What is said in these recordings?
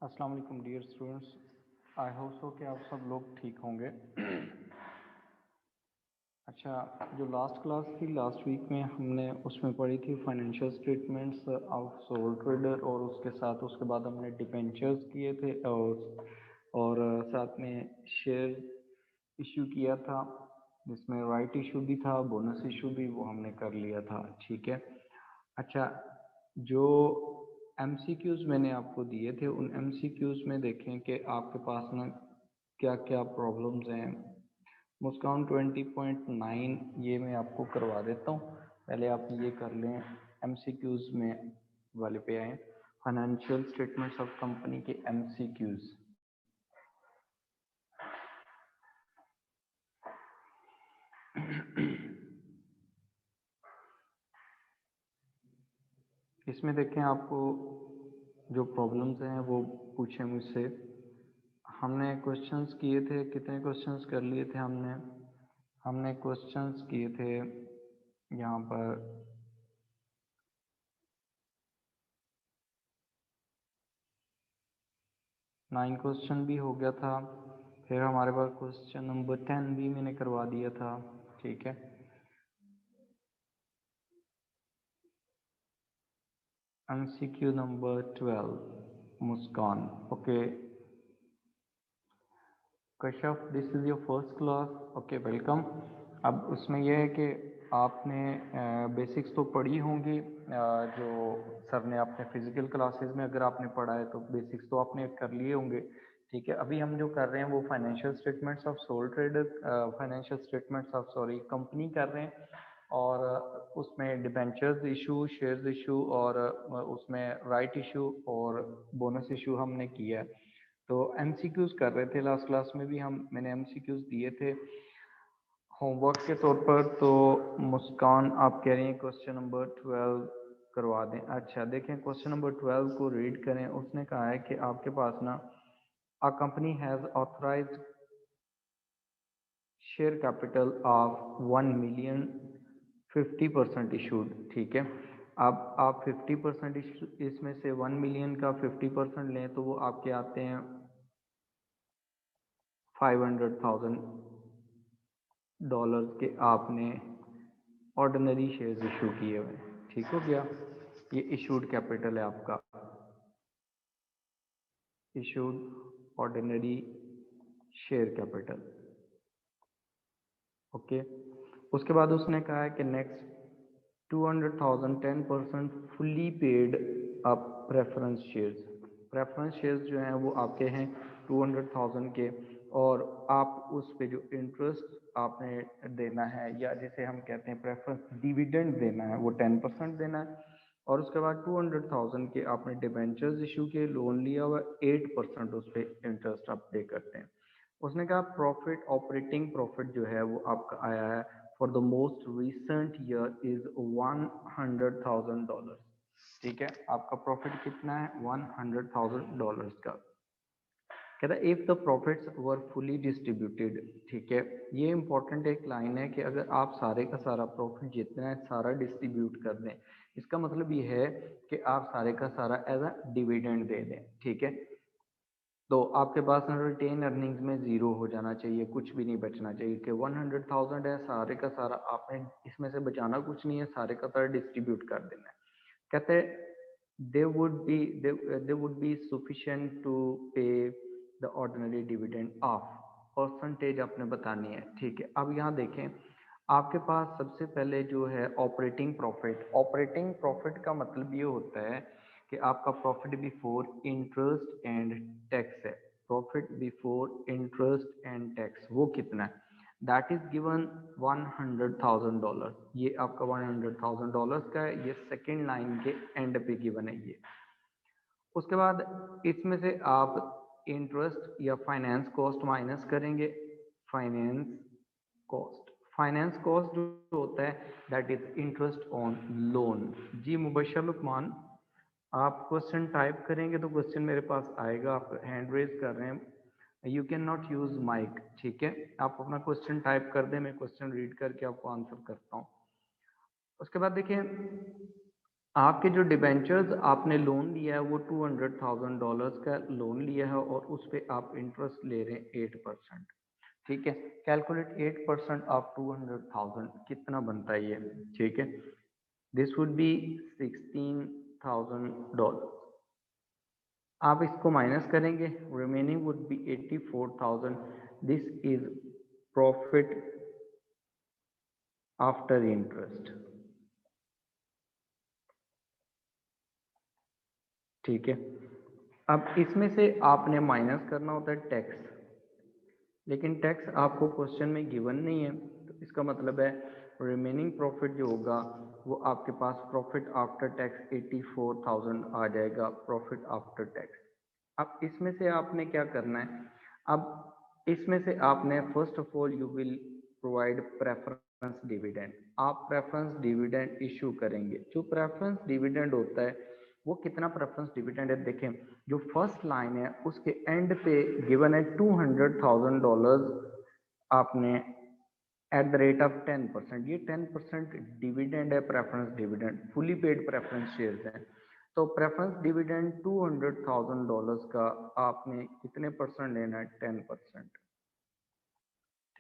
अस्सलाम वालेकुम dear students. I hope so कि आप सब लोग ठीक होंगे। अच्छा, जो लास्ट क्लास थी लास्ट वीक में हमने उसमें पढ़ी थी financial statements of sole trader, और उसके साथ उसके बाद हमने डिबेंचर्स किए थे और साथ में शेयर इशू किया था, जिसमें राइट इशू भी था, बोनस इशू भी, वो हमने कर लिया था। ठीक है। अच्छा, जो एमसीक्यूज मैंने आपको दिए थे उन एमसीक्यूज में देखें कि आपके पास ना क्या क्या प्रॉब्लम्स हैं। मुस्कान 20.9 ये मैं आपको करवा देता हूँ, पहले आप ये कर लें। एमसीक्यूज में वाले पे आए, फाइनेंशियल स्टेटमेंट्स ऑफ कंपनी के एमसीक्यूज। इसमें देखें, आपको जो प्रॉब्लम्स हैं वो पूछे मुझसे। हमने क्वेश्चंस किए थे, कितने क्वेश्चंस कर लिए थे हमने क्वेश्चंस किए थे यहाँ पर 9 क्वेश्चन भी हो गया था। फिर हमारे पास क्वेश्चन नंबर 10 भी मैंने करवा दिया था। ठीक है। MCQ number 12 Muskan. Okay Kashyap, this is your first class. Okay, welcome. अब उसमें यह है कि आपने बेसिक्स तो पढ़ी होंगी, जो सर ने आपने फिजिकल क्लासेस में अगर आपने पढ़ा है तो बेसिक्स तो आपने कर लिए होंगे। ठीक है। अभी हम जो कर रहे हैं वो financial statements of sole trader, financial statements of sorry company कर रहे हैं, और उसमें डिबेंचर्स इशू, शेयर्स इशू, और उसमें राइट इशू और बोनस इशू हमने किया है। तो एमसीक्यूज कर रहे थे लास्ट क्लास में भी मैंने एमसीक्यूज दिए थे होमवर्क के तौर पर। तो मुस्कान आप कह रही हैं क्वेश्चन नंबर 12 करवा दें। अच्छा, देखें क्वेश्चन नंबर 12 को रीड करें। उसने कहा है कि आपके पास ना a company has authorised share capital of 1 million 50% issued. ठीक है। अब आप 50% इसमें से 1 मिलियन का 50% लें तो वो आपके आते हैं 500,000 डॉलर्स के आपने ऑर्डिनरी शेयर्स इशू किए हुए। ठीक हो गया। ये इशूड कैपिटल है आपका, issued ordinary share capital. Okay. उसके बाद उसने कहा है कि next 200,000 10% fully paid up preference shares. Preference shares जो हैं वो आपके हैं 200,000 के, और आप उस पे जो इंटरेस्ट आपने देना है, या जिसे हम कहते हैं प्रेफरेंस डिविडेंड देना है, वो 10% देना है। और उसके बाद 200,000 के आपने डिबेंचर्स इशू के, लोन लिया हुआ, 8% उस पर इंटरेस्ट आप पे करते हैं। उसने कहा प्रॉफिट, ऑपरेटिंग प्रॉफिट जो है वो आपका आया है for the most recent year is $100,000। ठीक है। आपका प्रॉफिट कितना है? $100,000 का। कहता है if the profits were fully distributed. ठीक है। ये इंपॉर्टेंट एक लाइन है कि अगर आप सारे का सारा प्रॉफिट जितना है सारा डिस्ट्रीब्यूट कर दें, इसका मतलब ये है कि आप सारे का सारा एज अ डिविडेंड दे दें। ठीक है। तो आपके पास रिटेन अर्निंग्स में जीरो हो जाना चाहिए, कुछ भी नहीं बचना चाहिए कि 100,000 है, सारे का सारा आपने इसमें से बचाना कुछ नहीं है, सारे का सारा डिस्ट्रीब्यूट कर देना है। कहते they would be sufficient to pay the ordinary dividend of, percentage आपने बतानी है। ठीक है। अब यहाँ देखें, आपके पास सबसे पहले जो है ऑपरेटिंग प्रॉफिट। ऑपरेटिंग प्रॉफिट का मतलब ये होता है कि आपका profit before interest and tax है। Profit before interest and tax वो कितना है? That is given $100,000। ये आपका $100,000 का है, ये सेकेंड लाइन के एंड पे गिवन है ये। उसके बाद इसमें से आप इंटरेस्ट या फाइनेंस कॉस्ट माइनस करेंगे। फाइनेंस कॉस्ट, फाइनेंस कॉस्ट जो होता है that is interest on loan. जी मुबशर लुकमान, आप क्वेश्चन टाइप करेंगे तो क्वेश्चन मेरे पास आएगा। आप हैंड रेज कर रहे हैं, you can not use mic. ठीक है। आप अपना क्वेश्चन टाइप कर दें, मैं क्वेश्चन रीड करके आपको आंसर करता हूँ। उसके बाद देखिए आपके जो डिबेंचर्स आपने लोन लिया है वो $200,000 का लोन लिया है और उस पे आप इंटरेस्ट ले रहे हैं 8%। ठीक है, कैलकुलेट 8% ऑफ 200,000 कितना बनता है ये। ठीक है, दिस वुड बी $16,000। आप इसको माइनस करेंगे, remaining would be 84,000। This is profit after interest. ठीक है, अब इसमें से आपने माइनस करना होता है टैक्स, लेकिन टैक्स आपको क्वेश्चन में गिवन नहीं है, तो इसका मतलब है रिमेनिंग प्रॉफिट जो होगा वो आपके पास प्रॉफिट आफ्टर टैक्स 84,000 आ जाएगा, प्रॉफिट आफ्टर टैक्स। अब इसमें से आपने क्या करना है, अब इसमें से आपने first of all you will provide preference dividend. आप प्रेफरेंस डिविडेंड इशू करेंगे। जो प्रेफरेंस डिविडेंड होता है वो कितना प्रेफरेंस डिविडेंड है, देखें जो फर्स्ट लाइन है उसके एंड पे गिवन है $200,000 आपने एट द रेट ऑफ 10%। ये 10% डिविडेंड है, preference dividend, fully paid preference shares हैं। तो प्रेफरेंस डिविडेंड $200,000 का आपने कितने परसेंट लेना है, 10%।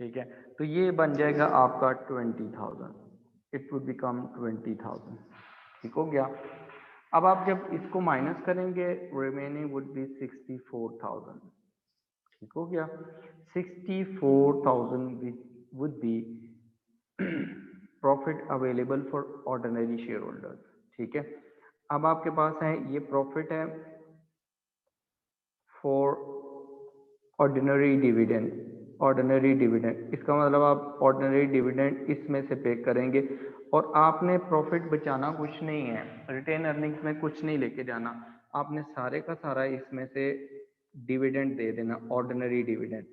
ठीक है, तो ये बन जाएगा आपका 20,000, इट वुड बिकम 20,000। ठीक हो गया। अब आप जब इसको माइनस करेंगे रिमेनिंग वुड बी 64,000। ठीक हो गया, 64,000 would be profit available for ordinary share holders. ठीक है, अब आपके पास है ये प्रॉफिट है for ordinary dividend. Ordinary dividend इसका मतलब आप ऑर्डिनरी डिविडेंड इसमें से पे करेंगे और आपने प्रॉफिट बचाना कुछ नहीं है, रिटेन अर्निंग्स में कुछ नहीं लेके जाना, आपने सारे का सारा इसमें से डिविडेंड दे देना, ordinary dividend.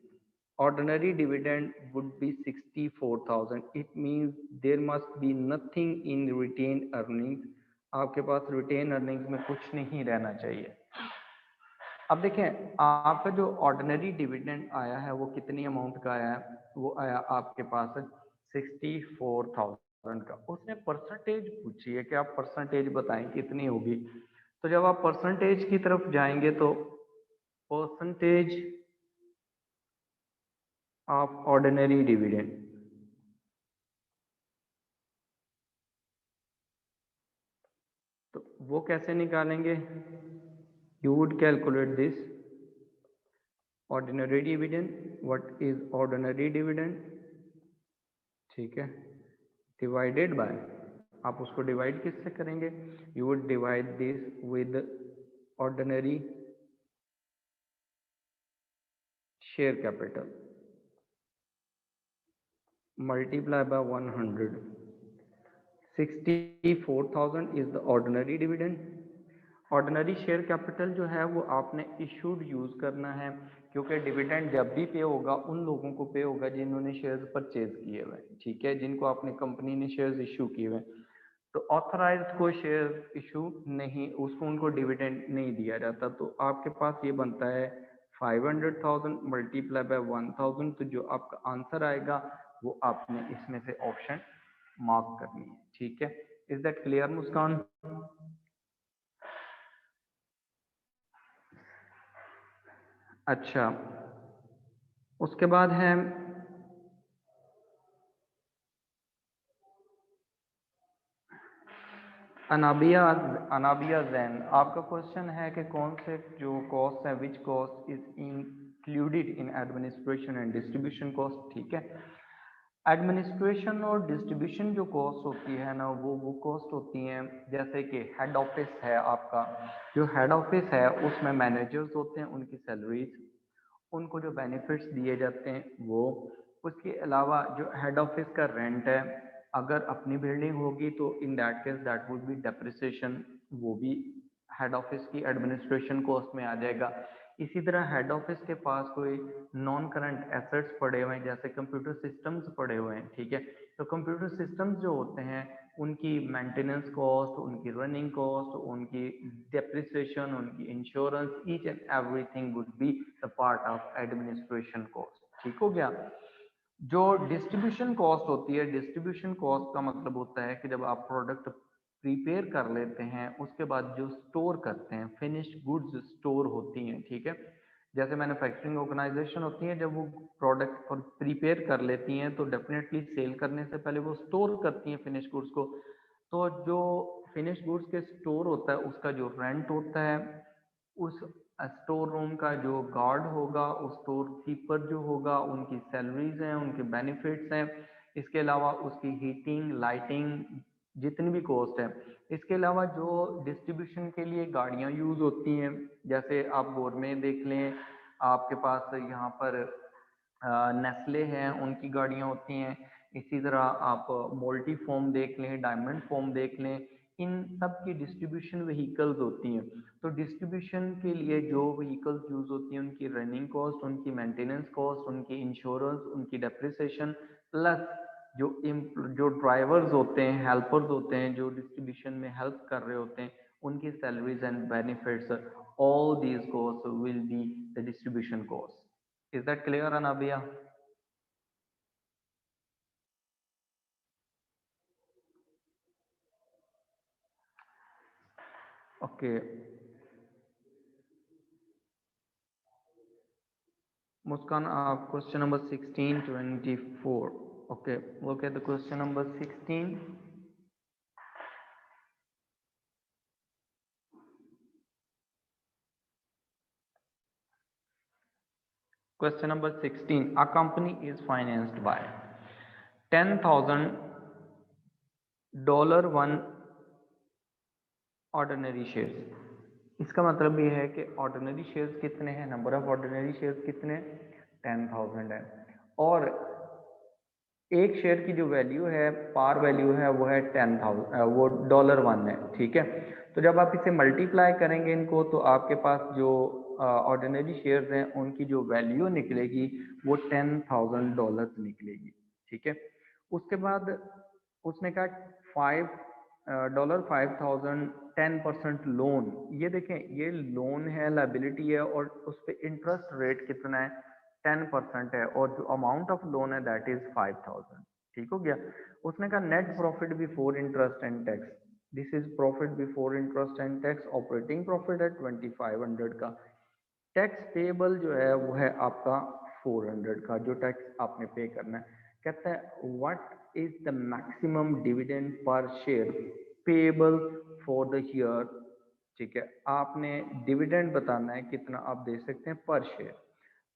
Ordinary dividend would be 64,000. It means there must be nothing in retained earnings. आपके पास रिटेन अर्निंग्स में कुछ नहीं रहना चाहिए। अब देखें आपका जो ऑर्डिनरी डिविडेंड आया है वो कितनी अमाउंट का आया है, वो आया आपके पास 64,000 का। उसने परसेंटेज पूछी है कि आप परसेंटेज बताएं कितनी होगी। तो जब आप परसेंटेज की तरफ जाएंगे तो परसेंटेज ऑफ ऑर्डिनरी डिविडेंड, तो वो कैसे निकालेंगे, you would calculate this ordinary dividend. What is ordinary dividend, ठीक है, डिवाइडेड बाय, आप उसको डिवाइड किससे करेंगे, you would divide this with ordinary share capital multiply by 100। 64,000 is the ordinary dividend. Ordinary share capital जो है वो आपने इशूड यूज करना है, क्योंकि डिविडेंड जब भी पे होगा उन लोगों को पे होगा जिन्होंने शेयर्स परचेज किए हुए, ठीक है, जिनको अपने कंपनी ने शेयर्स इशू किए हुए। तो ऑथराइज्ड को शेयर इशू नहीं, उसको उनको डिविडेंड नहीं दिया जाता। तो आपके पास ये बनता है 500,000 मल्टीप्लाई बाय 1,000। तो जो आपका आंसर आएगा वो आपने इसमें से ऑप्शन मार्क करनी है। ठीक है, इज दैट क्लियर मुस्कान? अच्छा, उसके बाद है अनाबिया। अनाबिया जैन, आपका क्वेश्चन है कि कौन से जो कॉस्ट है, which cost is included in administration and distribution cost. ठीक है, एडमिनिस्ट्रेशन और डिस्ट्रीब्यूशन जो कॉस्ट होती है ना वो कॉस्ट होती हैं, जैसे कि हेड ऑफिस है आपका, जो हेड ऑफिस है उसमें मैनेजर्स होते हैं, उनकी सैलरीज, उनको जो बेनिफिट्स दिए जाते हैं वो, उसके अलावा जो हेड ऑफिस का रेंट है, अगर अपनी बिल्डिंग होगी तो in that case that would be depreciation, वो भी हेड ऑफिस की एडमिनिस्ट्रेशन कॉस्ट में आ जाएगा। इसी तरह हेड ऑफिस के पास कोई नॉन करंट एसेट्स पड़े हुए हैं, जैसे कंप्यूटर सिस्टम्स पड़े हुए हैं, ठीक है, तो कंप्यूटर सिस्टम्स जो होते हैं उनकी मेंटेनेंस कॉस्ट, उनकी रनिंग कॉस्ट, उनकी डेप्रिसिएशन, उनकी insurance, each and everything would be the part of administration cost. ठीक हो गया। जो डिस्ट्रीब्यूशन कॉस्ट होती है, डिस्ट्रीब्यूशन कॉस्ट का मतलब होता है कि जब आप प्रोडक्ट प्रिपेयर कर लेते हैं, उसके बाद जो स्टोर करते हैं, फिनिश्ड गुड्स स्टोर होती हैं, ठीक है। जैसे मैन्युफैक्चरिंग ऑर्गेनाइजेशन होती है, जब वो प्रोडक्ट पर प्रिपेयर कर लेती हैं तो डेफिनेटली सेल करने से पहले वो स्टोर करती हैं फिनिश गुड्स को। तो जो फिनिश गुड्स के स्टोर होता है उसका जो रेंट होता है, उस स्टोर रूम का जो गार्ड होगा, उस स्टोर कीपर जो होगा, उनकी सैलरीज हैं, उनके बेनिफिट्स हैं, इसके अलावा उसकी हीटिंग लाइटिंग जितनी भी कॉस्ट है। इसके अलावा जो डिस्ट्रीब्यूशन के लिए गाड़ियां यूज होती हैं, जैसे आप गोर में देख लें, आपके पास यहाँ पर नेस्ले हैं, उनकी गाड़ियां होती हैं। इसी तरह आप मोल्टी फोम देख लें, डायमंड फोम देख लें, इन सब की डिस्ट्रीब्यूशन व्हीकल्स होती हैं। तो डिस्ट्रीब्यूशन के लिए जो व्हीकल्स यूज होती हैं, उनकी रनिंग कॉस्ट, उनकी मेंटेनेंस कॉस्ट, उनकी इंश्योरेंस, उनकी डेप्रिसिएशन, प्लस जो ड्राइवर्स होते हैं, हेल्पर्स होते हैं, जो डिस्ट्रीब्यूशन में हेल्प कर रहे होते हैं, उनकी salaries and benefits, all these cost will be the distribution cost. Is that clear, Anabia? Okay. Muskan, question number 16, 24. Okay, look at the question number 16. Question number 16. A company is financed by $10,000 one ordinary shares. इसका मतलब ये है कि ordinary shares कितने हैं, number of ordinary shares कितने, 10,000 है, और एक शेयर की जो वैल्यू है, पार वैल्यू है, वो है 10,000, वो $1 है, ठीक है। तो जब आप इसे मल्टीप्लाई करेंगे इनको, तो आपके पास जो ऑर्डिनरी शेयर्स हैं उनकी जो वैल्यू निकलेगी वो $10,000 निकलेगी, ठीक है। उसके बाद उसने कहा $5,000 10% लोन। ये देखें, ये लोन है, लाइबिलिटी है, और उस पर इंटरेस्ट रेट कितना है, 10% है, और जो अमाउंट ऑफ लोन है दैट इज 5,000। ठीक हो गया। उसने कहा net profit before interest and tax, this is profit before interest and tax. Operating profit है 2500 का। टैक्स पेबल जो है वो है आपका 400 का, जो टैक्स आपने पे करना है। कहता है what is the maximum dividend per share payable for the year. ठीक है, आपने डिविडेंड बताना है कितना आप दे सकते हैं पर शेयर।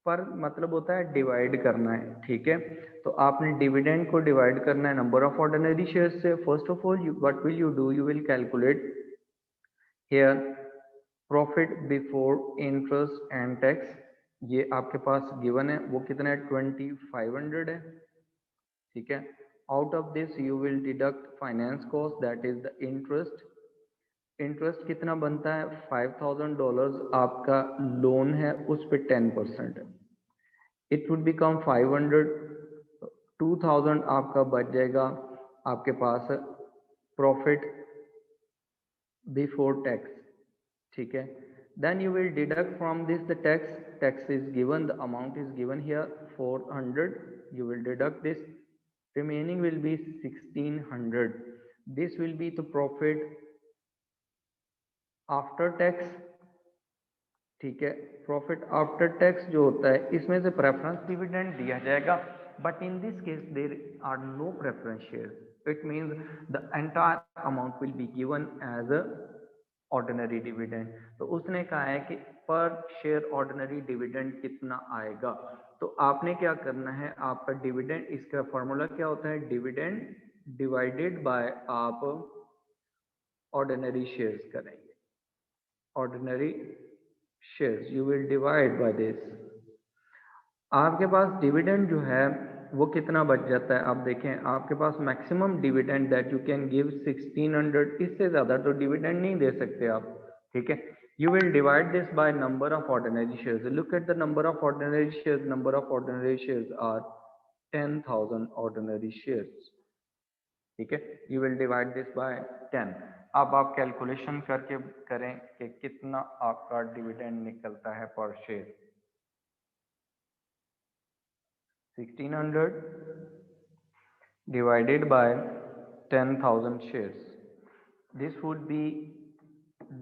पर मतलब होता है डिवाइड करना है, ठीक है। तो आपने डिविडेंड को डिवाइड करना है नंबर ऑफ ऑर्डिनरी शेयर से। First of all what will you do, you will calculate here profit before interest and tax. ये आपके पास गिवन है, वो कितना है, 2500 है, ठीक है। Out of this you will deduct finance cost, that is the interest. Interest कितना बनता है, $5,000 आपका लोन है, उस पर 10% है, इट वुड बिकम 500। 2000 आपका बच जाएगा आपके पास प्रॉफिट बिफोर टैक्स, ठीक है। Then you will deduct from this the tax, tax is given, the amount is given here 400, you will deduct this, remaining will be 1600, this will be the profit after tax, ठीक है। Profit after tax जो होता है, इसमें से preference dividend दिया जाएगा, but in this case there are no preference shares, it means the entire amount will be given as a ordinary dividend. तो उसने कहा है कि पर शेयर ऑर्डिनरी डिविडेंड कितना आएगा। तो आपने क्या करना है, आपका डिविडेंड, इसका फॉर्मूला क्या होता है, डिविडेंड डिवाइडेड बाय आप ऑर्डिनरी शेयर्स करेंगे, ordinary shares you will divide by this. आपके पास डिविडेंड जो है वो कितना बच जाता है, आप देखें आपके पास maximum dividend that you can give 1600, इससे ज्यादा तो डिविडेंड नहीं दे सकते आप, ठीक है। You will divide this by number of ordinary shares, look at the number of ordinary shares, number of ordinary shares are 10,000 ordinary shares, ठीक है। You will divide this by 10। अब आप कैलकुलेशन करके करें कि कितना आपका डिविडेंड निकलता है पर share. 1600 divided by 10,000 shares, this would be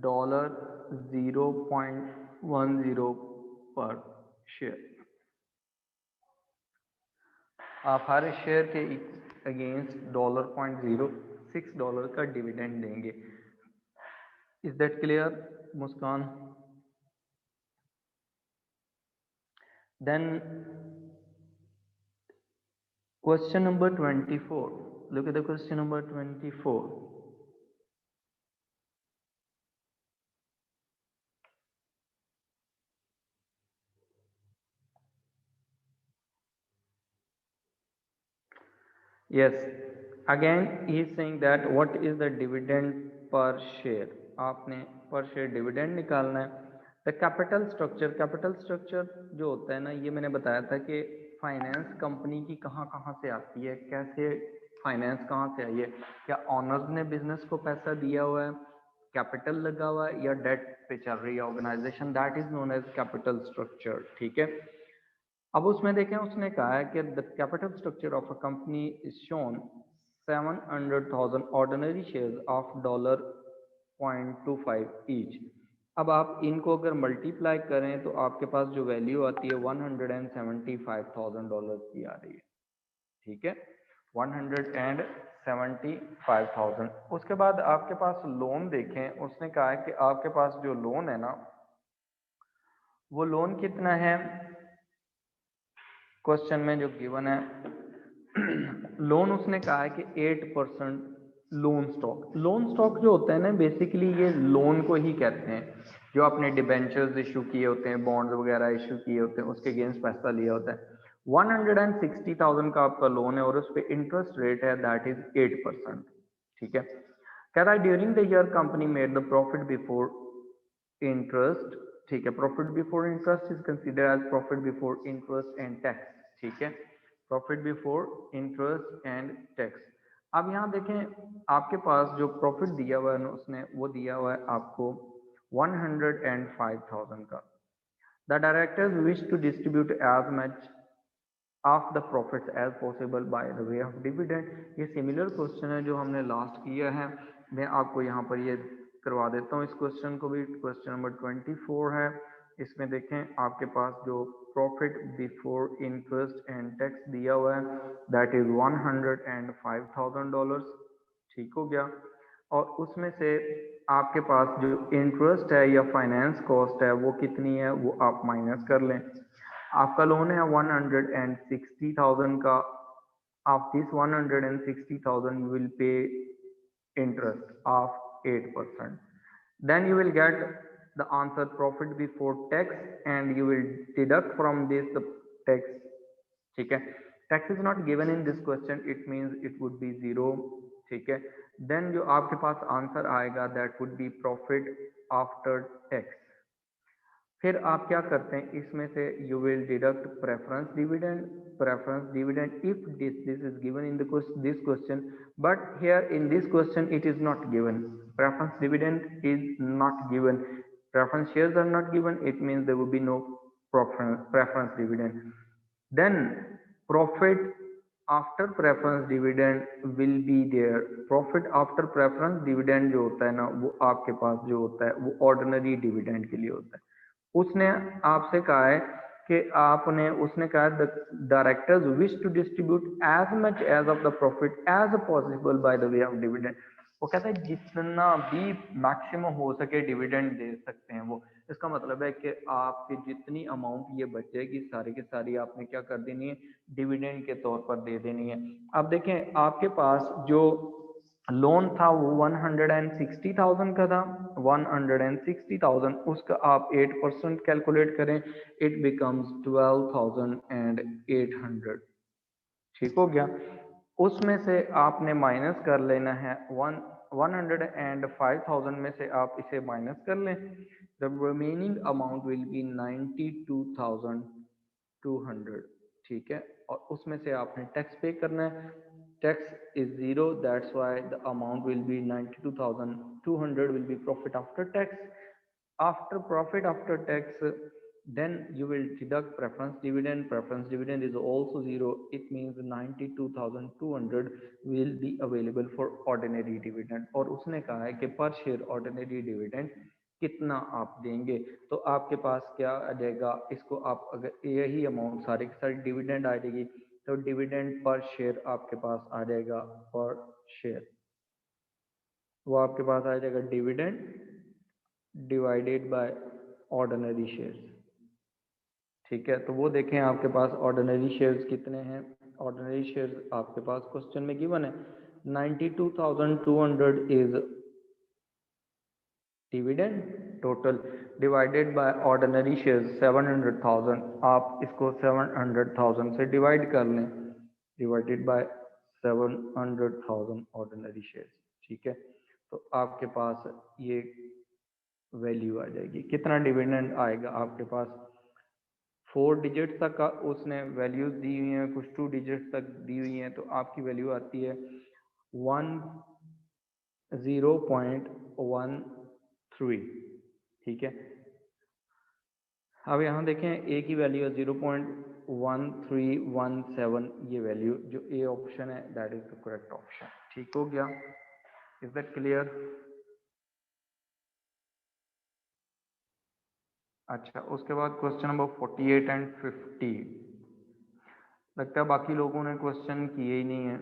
$0.10 पर शेयर। आप हर शेयर के अगेंस्ट $0.06 का डिविडेंड देंगे। Is that clear Muskan? Then question number 24, look at the question number 24. Yes, again he is saying that what is the dividend per share। आपने पर share dividend निकालना है। The capital structure जो होता है ना, ये मैंने बताया था कि फाइनेंस कंपनी की कहाँ कहाँ से आती है, कैसे फाइनेंस कहाँ से आई है, क्या ऑनर्स ने बिजनेस को पैसा दिया हुआ है, कैपिटल लगा हुआ है, या डेट पे चल रही है organisation, that is known as capital structure. ठीक है, अब उसमें देखें उसने कहा है कि the capital structure of a company is shown 700,000 ordinary shares of $0.25 each. अब आप इनको अगर मल्टीप्लाई करें तो आपके पास जो वैल्यू आती है $175,000 की आ रही है। ठीक है, 175,000। उसके बाद आपके पास लोन देखें, उसने कहा है कि आपके पास जो लोन है ना, वो लोन कितना है, क्वेश्चन में जो गिवन है लोन उसने कहा है कि 8% लोन स्टॉक जो होता है ना, बेसिकली ये लोन को ही कहते हैं, जो आपने डिबेंचर्स इशू किए होते हैं, बॉन्ड्स वगैरह इशू किए होते हैं, उसके अगेंस्ट पैसा लिया होता है। 160,000 का आपका लोन है और उस पर इंटरेस्ट रेट है दैट इज 8%। ठीक है, कहता है during the year company made the profit before interest. ठीक है, profit before interest is consider as profit before interest and tax. ठीक है, profit before interest and tax. अब यहाँ देखें आपके पास जो प्रॉफिट दिया हुआ है ना, उसने वो दिया हुआ है आपको 105,000 का। The directors wish to distribute as much of the profits as possible by the way of dividend. ये सिमिलर क्वेश्चन है जो हमने लास्ट किया है, मैं आपको यहाँ पर ये करवा देता हूँ इस क्वेश्चन को भी। क्वेश्चन नंबर 24 है, इसमें देखें आपके पास जो profit before interest and tax दिया हुआ है दैट इज $105,000। ठीक हो गया, और उसमें से आपके पास जो इंटरेस्ट है या फाइनेंस कॉस्ट है वो कितनी है, वो आप माइनस कर लें। आपका लोन है 160,000 का। Of this 160,000 you will pay interest of 8%. Then you will get the answer profit before tax and you will deduct from this the tax। ठीक है, tax is not given in this question, it means it would be 0। ठीक है, then जो आपके पास answer आएगा that would be profit after tax। फिर आप क्या करते हैं, इसमें से you will deduct preference dividend if this is given in this question, but here in this question it is not given. Preference dividend is not given, preference shares are not given, it means there will be no preference dividend. Then profit after preference dividend will be there. Profit after preference dividend जो होता है ना, वो आपके पास जो होता है वो ऑर्डिनरी डिविडेंड के लिए होता है। उसने आपसे कहा है कि आपने उसने कहा the directors wish to distribute as much as of the profit as possible by the way of dividend. वो कहता है जितना भी मैक्सिमम हो सके डिविडेंड दे सकते हैं वो। इसका मतलब है कि आपकी जितनी अमाउंट ये बचेगी सारी की सारी आपने क्या कर देनी है, डिविडेंड के तौर पर दे देनी है। अब देखें आपके पास जो लोन था वो 160,000 का था, 160,000 उसका आप 8% कैलकुलेट करें, इट बिकम्स 12,800। ठीक हो गया, उसमें से आपने माइनस कर लेना है 105,000 में से आप इसे माइनस कर लें, the remaining amount will B 92,200। ठीक है, और उसमें से आपने टैक्स पे करना है, tax is 0, that's why the amount will be 92,200 will be profit after tax। After profit after tax then you will deduct preference dividend. Preference dividend is also 0. It means 92,200 will be available for ordinary dividend. और उसने कहा है कि पर share ordinary dividend कितना आप देंगे, तो आपके पास क्या आ जाएगा, इसको आप अगर यही अमाउंट सारी की सारी डिविडेंड आ जाएगी, तो डिविडेंड पर शेयर आपके पास आ जाएगा, पर शेयर वो आपके पास आ जाएगा dividend divided by ordinary shares. ठीक है, तो वो देखें आपके पास ऑर्डिनरी शेयर्स कितने हैं। ऑर्डिनरी शेयर्स आपके पास क्वेश्चन में गिवन है 92,200 is dividend total divided by ordinary shares 700,000। आप इसको 700,000 से डिवाइड कर लें, डिवाइडेड बाय 700,000 ऑर्डिनरी शेयर्स। ठीक है, तो आपके पास ये वैल्यू आ जाएगी। कितना डिविडेंड आएगा आपके पास, 4 डिजिट तक का उसने वैल्यूज दी हुई हैं, कुछ 2 डिजिट तक दी हुई हैं, तो आपकी वैल्यू आती है 10.13। ठीक है, अब यहाँ देखें ए की वैल्यू है 0.1317, ये वैल्यू जो ए ऑप्शन है that is the correct option. ठीक हो गया, इज दैट क्लियर? अच्छा, उसके बाद क्वेश्चन नंबर 48 एंड 50, लगता है बाकी लोगों ने क्वेश्चन किए ही नहीं है।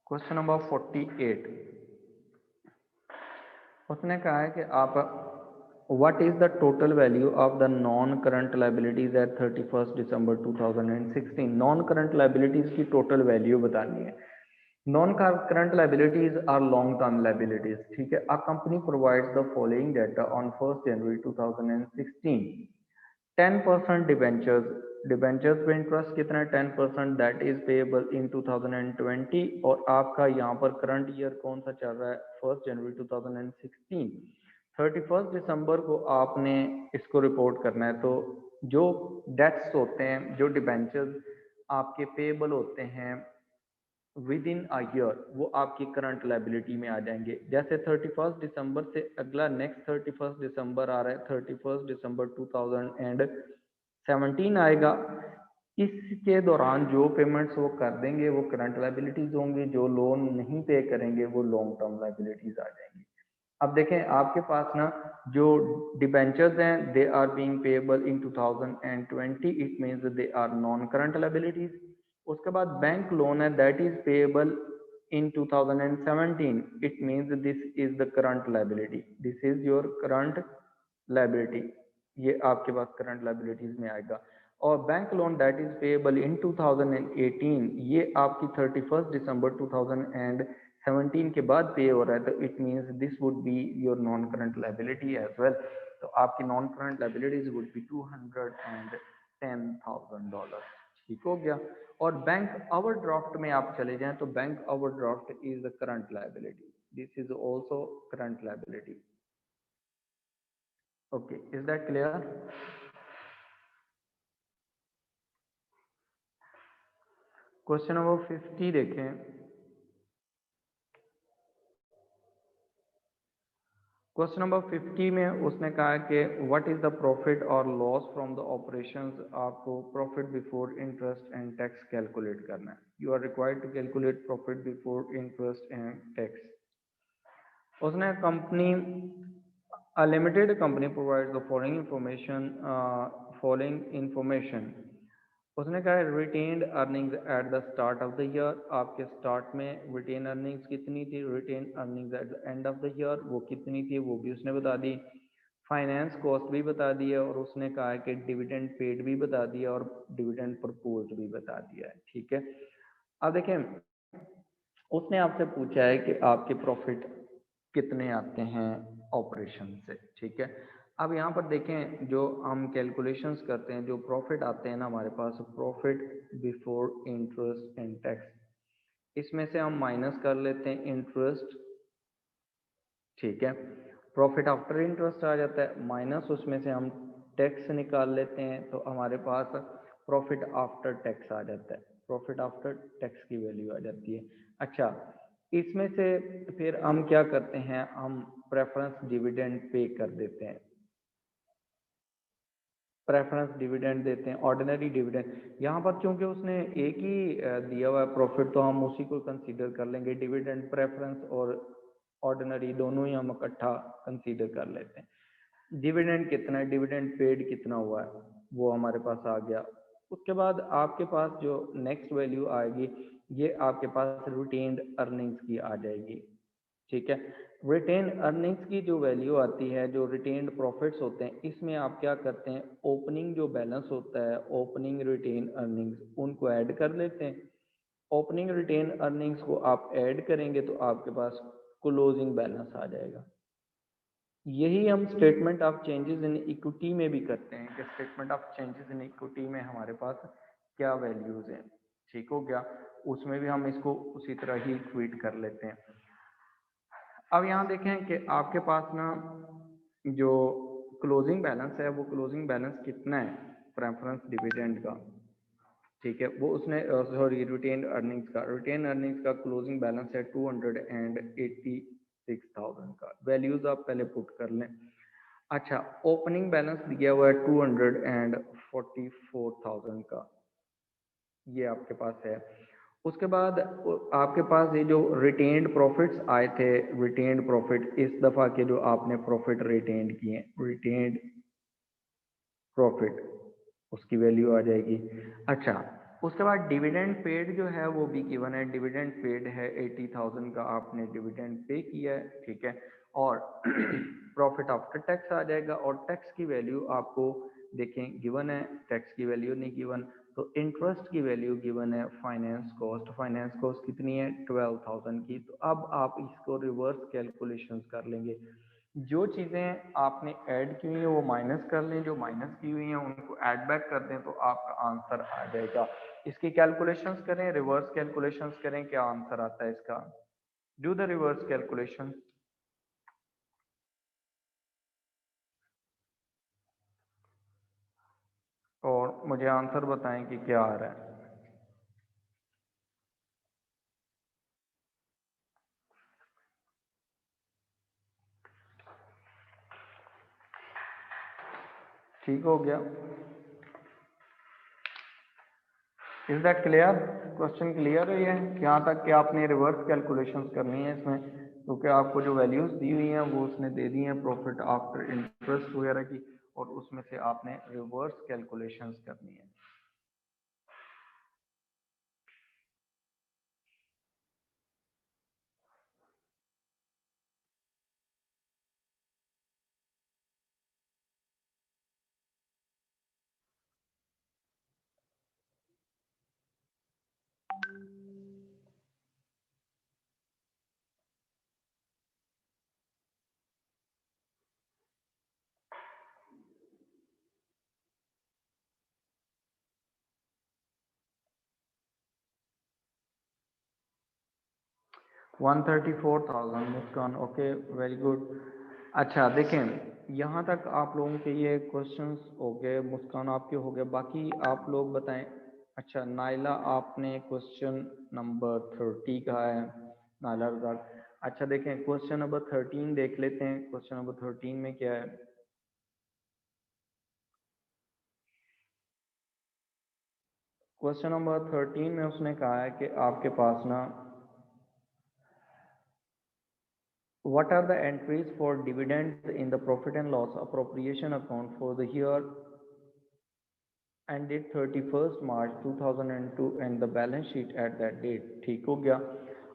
क्वेश्चन नंबर 48, उसने कहा है कि आप what is the total value of the non current liabilities at 31 December 2016। Non current liabilities की टोटल वैल्यू बतानी है। Non current liabilities are long term liabilities. ठीक है, a company provides the following data on 1 January 2016। 10% debentures पे interest कितना है, 10%, that is payable in 2020। और आपका यहाँ पर करंट ईयर कौन सा चल रहा है, 1 जनवरी 2016। 31 दिसंबर को आपने इसको रिपोर्ट करना है। तो जो डेट्स होते हैं, जो डिबेंचर्स आपके पेएबल होते हैं विद इन अ ईयर, वो आपकी करंट लाइबिलिटी में आ जाएंगे। जैसे 31 दिसंबर से अगला नेक्स्ट 31 दिसंबर आ रहा है, 31 दिसंबर 2017 आएगा। इसके दौरान जो पेमेंट्स वो कर देंगे वो करंट लाइबिलिटीज होंगी, जो लोन नहीं पे करेंगे वो लॉन्ग टर्म लाइबिलिटीज आ जाएंगी। अब देखें आपके पास ना जो डिबेंचर्स हैं they are being payable in 2020, it means they are non current liabilities. उसके बाद बैंक लोन है that is payable in 2017, it means this is the current liability, this is your current liability, ये आपके पास current liabilities में आएगा। और bank loan that is payable in 2018, ये आपकी 31 दिसंबर 2017 के बाद पे हो रहा है, तो it means this would be your non current liability as well. तो आपकी non current liabilities would be $210,000। ठीक हो गया। और बैंक ओवरड्राफ्ट में आप चले जाएं तो bank overdraft is the current liability, this is also current liability. Okay, is that clear? Question number 50 देखें। क्वेश्चन नंबर 50 में उसने कहा कि व्हाट इज द प्रॉफिट और लॉस फ्रॉम द ऑपरेशंस। आपको profit before interest and tax calculate करना है। You are required to calculate profit before interest and tax. उसने company A limited company provides the following information. उसने कहा है retained earnings at the start of the year. आपके start में retain earnings कितनी थी, retain earnings at the end of the year वो कितनी थी, वो भी उसने बता दी। फाइनेंस कॉस्ट भी बता दी है, और उसने कहा है कि डिविडेंड पेड भी बता दिया और डिविडेंड प्रपोज्ड भी बता दिया है। ठीक है, अब देखें उसने आपसे पूछा है कि आपके प्रॉफिट कितने आते हैं ऑपरेशन से। ठीक है, अब यहाँ पर देखें जो हम कैलकुलेशंस करते हैं, जो प्रॉफिट आते हैं ना हमारे पास, profit before interest and tax, इसमें से हम माइनस कर लेते हैं इंटरेस्ट। ठीक है, प्रॉफिट आफ्टर इंटरेस्ट आ जाता है, माइनस उसमें से हम टैक्स निकाल लेते हैं, तो हमारे पास प्रॉफिट आफ्टर टैक्स आ जाता है, प्रॉफिट आफ्टर टैक्स की वैल्यू आ जाती है। अच्छा, इसमें से फिर हम क्या करते हैं, हम प्रेफरेंस डिविडेंड पे कर देते हैं, प्रेफरेंस डिविडेंड देते हैं, ऑर्डिनरी डिविडेंड। यहाँ पर चूंकि उसने एक ही दिया हुआ है प्रॉफिट, तो हम उसी को कंसीडर कर लेंगे। डिविडेंड प्रेफरेंस और ऑर्डिनरी दोनों ही हम इकट्ठा कंसीडर कर लेते हैं। डिविडेंड कितना है, डिविडेंड पेड कितना हुआ है, वो हमारे पास आ गया। उसके बाद आपके पास जो नेक्स्ट वैल्यू आएगी, ये आपके पास रिटेन्ड अर्निंग्स की आ जाएगी। ठीक है, रिटेन अर्निंग्स की जो वैल्यू आती है, जो रिटेन्ड प्रॉफिट्स होते हैं, इसमें आप क्या करते हैं, ओपनिंग जो बैलेंस होता है, ओपनिंग रिटेन अर्निंग्स, उनको ऐड कर लेते हैं। ओपनिंग रिटेन अर्निंग्स को आप ऐड करेंगे तो आपके पास क्लोजिंग बैलेंस आ जाएगा। यही हम statement of changes in equity में भी करते हैं कि statement of changes in equity में हमारे पास क्या वैल्यूज हैं। ठीक हो गया, उसमें भी हम इसको उसी तरह ही ट्वीट कर लेते हैं। अब यहाँ देखें कि आपके पास ना जो क्लोजिंग बैलेंस है, वो क्लोजिंग बैलेंस कितना है प्रेफरेंस डिविडेंड का। ठीक है, वो उसने सॉरी रिटेन अर्निंग्स का, रिटेन अर्निंग्स का क्लोजिंग बैलेंस है 286,000 का। वैल्यूज आप पहले पुट कर लें। अच्छा, ओपनिंग बैलेंस दिया हुआ है 244,000 का, ये आपके पास है। उसके बाद आपके पास ये जो रिटेन्ड प्रॉफिट्स आए थे, रिटेन्ड प्रॉफिट इस दफा के जो आपने प्रॉफिट रिटेन्ड किए, रिटेन्ड प्रॉफिट, उसकी वैल्यू आ जाएगी। अच्छा, उसके बाद डिविडेंड पेड जो है वो भी गिवन है। डिविडेंड पेड है 80,000 का, आपने डिविडेंड पे किया है। ठीक है, और प्रॉफिट आफ्टर टैक्स आ जाएगा, और टैक्स की वैल्यू आपको देखें गिवन है, टैक्स की वैल्यू नहीं गिवन। तो इंटरेस्ट की वैल्यू गिवन है, फाइनेंस कॉस्ट, फाइनेंस कॉस्ट कितनी है 12,000 की। तो अब आप इसको रिवर्स कैलकुलेशंस कर लेंगे। जो चीज़ें आपने ऐड की हुई हैं वो माइनस कर लें, जो माइनस की हुई हैं उनको ऐड बैक कर दें, तो आपका आंसर आ जाएगा। इसकी कैलकुलेशंस करें, रिवर्स कैलकुलेशंस करें, क्या आंसर आता है इसका। डू द रिवर्स कैलकुलेशन और मुझे आंसर बताएं कि क्या आ रहा है। ठीक हो गया, is that clear, question clear है ये, यहाँ तक कि आपने रिवर्स कैलकुलेशंस करनी है इसमें, क्योंकि आपको जो वैल्यूज दी हुई हैं वो उसने दे दी हैं प्रॉफिट आफ्टर इंटरेस्ट वगैरह की, और उसमें से आपने रिवर्स कैलकुलेशंस करनी है। 134,000 मुस्कान, ओके वेरी गुड। अच्छा देखें, यहाँ तक आप लोगों के ये क्वेश्चंस हो गए, मुस्कान आपके हो गए, बाकी आप लोग बताएं। अच्छा नाइला, आपने क्वेश्चन नंबर 30 का है, नाइला रजाक। अच्छा देखें, क्वेश्चन नंबर 13 देख लेते हैं। क्वेश्चन नंबर 13 में क्या है। क्वेश्चन नंबर 13 में उसने कहा है कि आपके पास ना, what are the entries for dividends in the profit and loss appropriation account for the year ended 31st March 2002 and the balance sheet at that date। ठीक हो गया,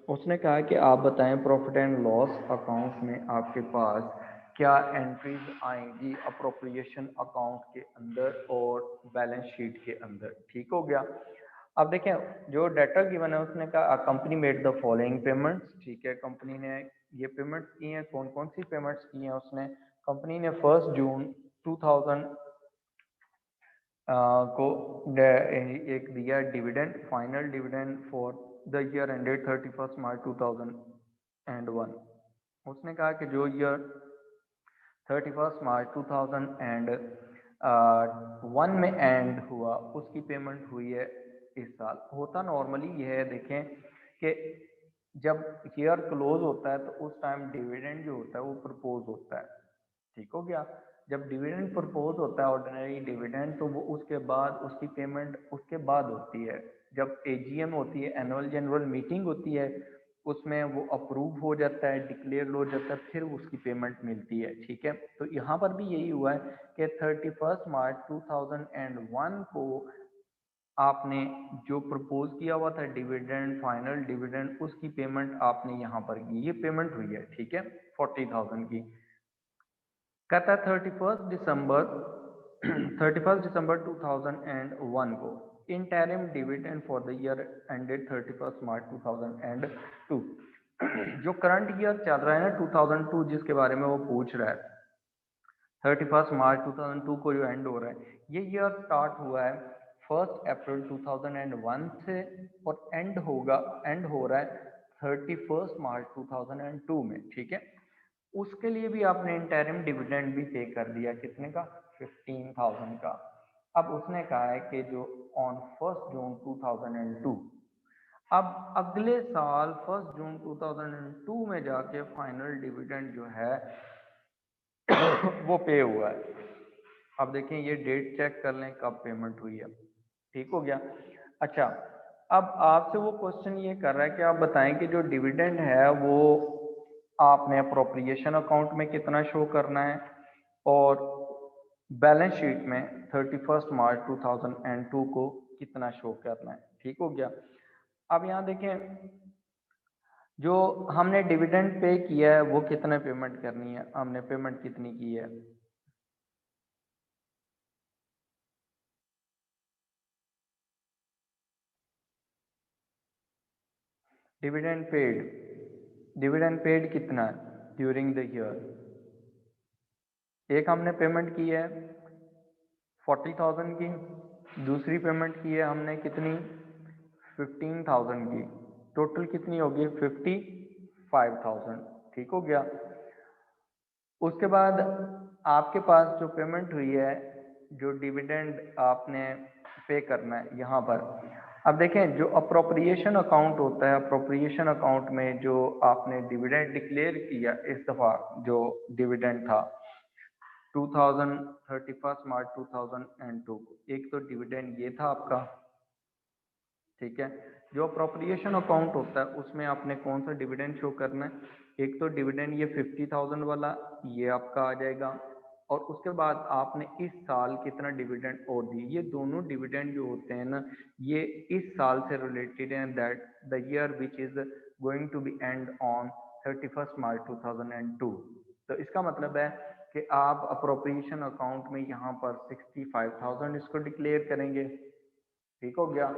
उसने कहा कि आप बताएं प्रॉफिट एंड लॉस अकाउंट में आपके पास क्या एंट्रीज आएंगी अप्रोप्रिएशन अकाउंट के अंदर और बैलेंस शीट के अंदर। ठीक हो गया, अब देखें जो डाटा गिवन है, उसने कहा company made the following payments. ठीक है, कंपनी ने ये पेमेंट्स की हैं, कौन कौन सी पेमेंट्स की हैं उसने। कंपनी ने 1 जून 2000 को एक दिया dividend, final dividend for the year ended 31 मार्च 2001। उसने कहा कि जो ईयर 31 मार्च 2001 में एंड हुआ, उसकी पेमेंट हुई है इस साल। होता नॉर्मली यह है, देखें कि जब ईयर क्लोज होता है तो उस टाइम डिविडेंड जो होता है वो प्रपोज होता है। ठीक हो गया। जब डिविडेंड प्रपोज होता है ऑर्डिनरी डिविडेंड, तो वो उसके बाद उसकी पेमेंट उसके बाद होती है। जब एजीएम होती है, एनुअल जनरल मीटिंग होती है, उसमें वो अप्रूव हो जाता है, डिक्लेयर हो जाता है, फिर उसकी पेमेंट मिलती है। ठीक है, तो यहाँ पर भी यही हुआ है कि 31 मार्च 2001 को आपने जो प्रपोज किया हुआ था डिविडेंड, फाइनल डिविडेंड, उसकी पेमेंट आपने यहाँ पर की, ये पेमेंट हुई है। ठीक है, 40,000 की। कहता है 31 दिसंबर 2001 को interim dividend for the year ended 31 March 2002। जो करंट ईयर चल रहा है ना 2002, जिसके बारे में वो पूछ रहा है, 31 मार्च 2002 को जो एंड हो रहा है, ये ईयर स्टार्ट हुआ है 1 अप्रैल 2001 से और एंड हो रहा है 31 मार्च 2002 में। ठीक है, उसके लिए भी आपने इंटरिम डिविडेंड भी पे कर दिया, कितने का, 15,000 का। अब उसने कहा है कि जो ऑन 1 जून 2002, अब अगले साल 1 जून 2002 में जाके फाइनल डिविडेंड जो है वो पे हुआ है। अब देखें ये डेट चेक कर लें कब पेमेंट हुई है। ठीक हो गया। अच्छा, अब आपसे वो क्वेश्चन ये कर रहा है कि आप बताएं कि जो डिविडेंड है वो आपने अप्रोप्रिएशन अकाउंट में कितना शो करना है और बैलेंस शीट में 31 मार्च 2002 को कितना शो करना है। ठीक हो गया। अब यहाँ देखें, जो हमने डिविडेंड पे किया है वो कितने पेमेंट करनी है, हमने पेमेंट कितनी की है। डिविडेंड पेड कितना है ड्यूरिंग द ईयर। एक हमने पेमेंट की है 40,000 की, दूसरी पेमेंट की है हमने कितनी, 15,000 की। टोटल कितनी होगी, 55,000। ठीक हो गया। उसके बाद आपके पास जो पेमेंट हुई है, जो डिविडेंड आपने पे करना है यहाँ पर। अब देखें, जो अप्रोप्रिएशन अकाउंट होता है, अप्रोप्रिएशन अकाउंट में जो आपने डिविडेंड डिक्लेयर किया इस दफ़ा, जो डिविडेंड था 31 मार्च 2002 को, एक तो डिविडेंड ये था आपका। ठीक है, जो अप्रोप्रिएशन अकाउंट होता है उसमें आपने कौन सा डिविडेंड शो करना है, एक तो डिविडेंड ये 50,000 वाला, ये आपका आ जाएगा, और उसके बाद आपने इस साल कितना डिविडेंड और दिए। ये दोनों डिविडेंड जो होते हैं ना, ये इस साल से रिलेटेड हैं, that the year which is going to be end on 31 March 2002। तो इसका मतलब है कि आप अप्रोप्रिएशन अकाउंट में यहाँ पर 65,000 इसको डिक्लेयर करेंगे। ठीक हो गया।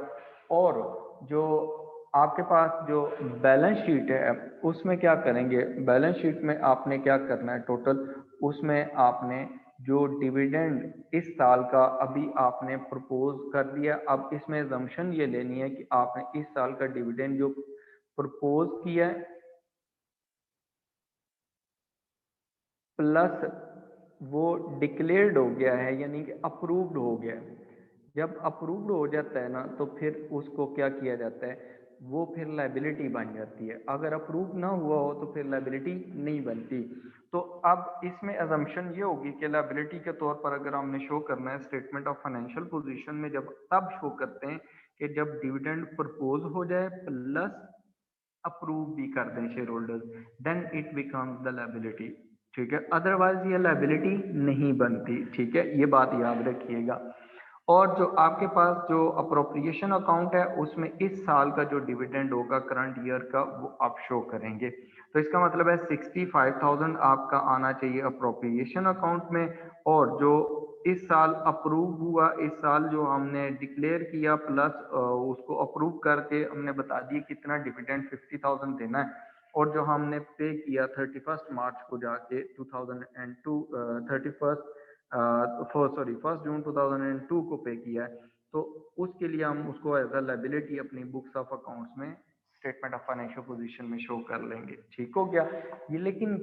और जो आपके पास जो बैलेंस शीट है उसमें क्या करेंगे, बैलेंस शीट में आपने क्या करना है टोटल, उसमें आपने जो डिविडेंड इस साल का अभी आपने प्रपोज कर दिया, अब इसमें जम्पशन ये लेनी है कि आपने इस साल का डिविडेंड जो प्रपोज किया है प्लस वो डिक्लेयर्ड हो गया है, यानी कि अप्रूव्ड हो गया है। जब अप्रूव्ड हो जाता है ना तो फिर उसको क्या किया जाता है, वो फिर लाइबिलिटी बन जाती है। अगर अप्रूव ना हुआ हो तो फिर लाइबिलिटी नहीं बनती। तो अब इसमें अजम्पशन ये होगी कि लाइबिलिटी के तौर पर अगर हमने शो करना है स्टेटमेंट ऑफ फाइनेंशियल पोजीशन में, जब तब शो करते हैं कि जब डिविडेंड प्रपोज हो जाए प्लस अप्रूव भी कर दें shareholders, then it becomes the liability. ठीक है, अदरवाइज ये लायबिलिटी नहीं बनती। ठीक है, ये बात याद रखिएगा। और जो आपके पास जो अप्रोप्रिएशन अकाउंट है उसमें इस साल का जो डिविडेंड होगा करंट ईयर का वो आप शो करेंगे। तो इसका मतलब है 65,000 आपका आना चाहिए अप्रोप्रिएशन अकाउंट में, और जो इस साल अप्रूव हुआ, इस साल जो हमने डिक्लेयर किया प्लस उसको अप्रूव करके हमने बता दिया कितना डिविडेंड 50,000 देना है, और जो हमने पे किया 31 मार्च को जाके 2002, 1 जून 2002 को पे किया है, तो उसके लिए हम उसको एज अ लायबिलिटी अपनी बुक्स ऑफ अकाउंट्स में स्टेटमेंट ऑफ फाइनेंशियल पोजीशन में शो कर लेंगे। ठीक हो गया। ये लेकिन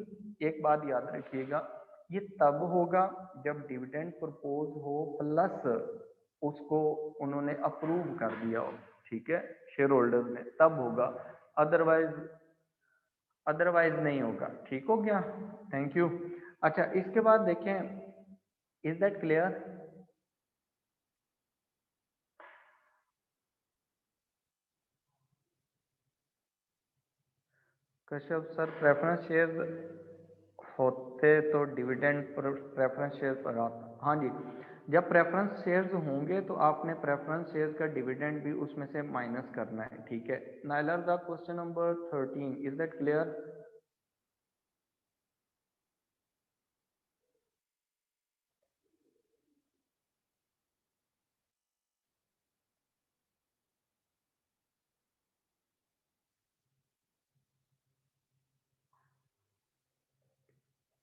एक बात याद रखिएगा, ये तब होगा जब डिविडेंड प्रपोज हो प्लस उसको उन्होंने अप्रूव कर दिया हो। ठीक है, शेयर होल्डर्स ने, तब होगा। अदरवाइज अदरवाइज नहीं होगा। ठीक हो गया, थैंक यू। अच्छा, इसके बाद देखें, is that clear? Kashyap sir, preference share होते तो डिविडेंड प्रेफरेंस शेयर पर आता। हाँ जी, जब प्रेफरेंस शेयर्स होंगे तो आपने प्रेफरेंस शेयर्स का डिविडेंड भी उसमें से माइनस करना है। ठीक है Nile or, the question number 13, is that clear?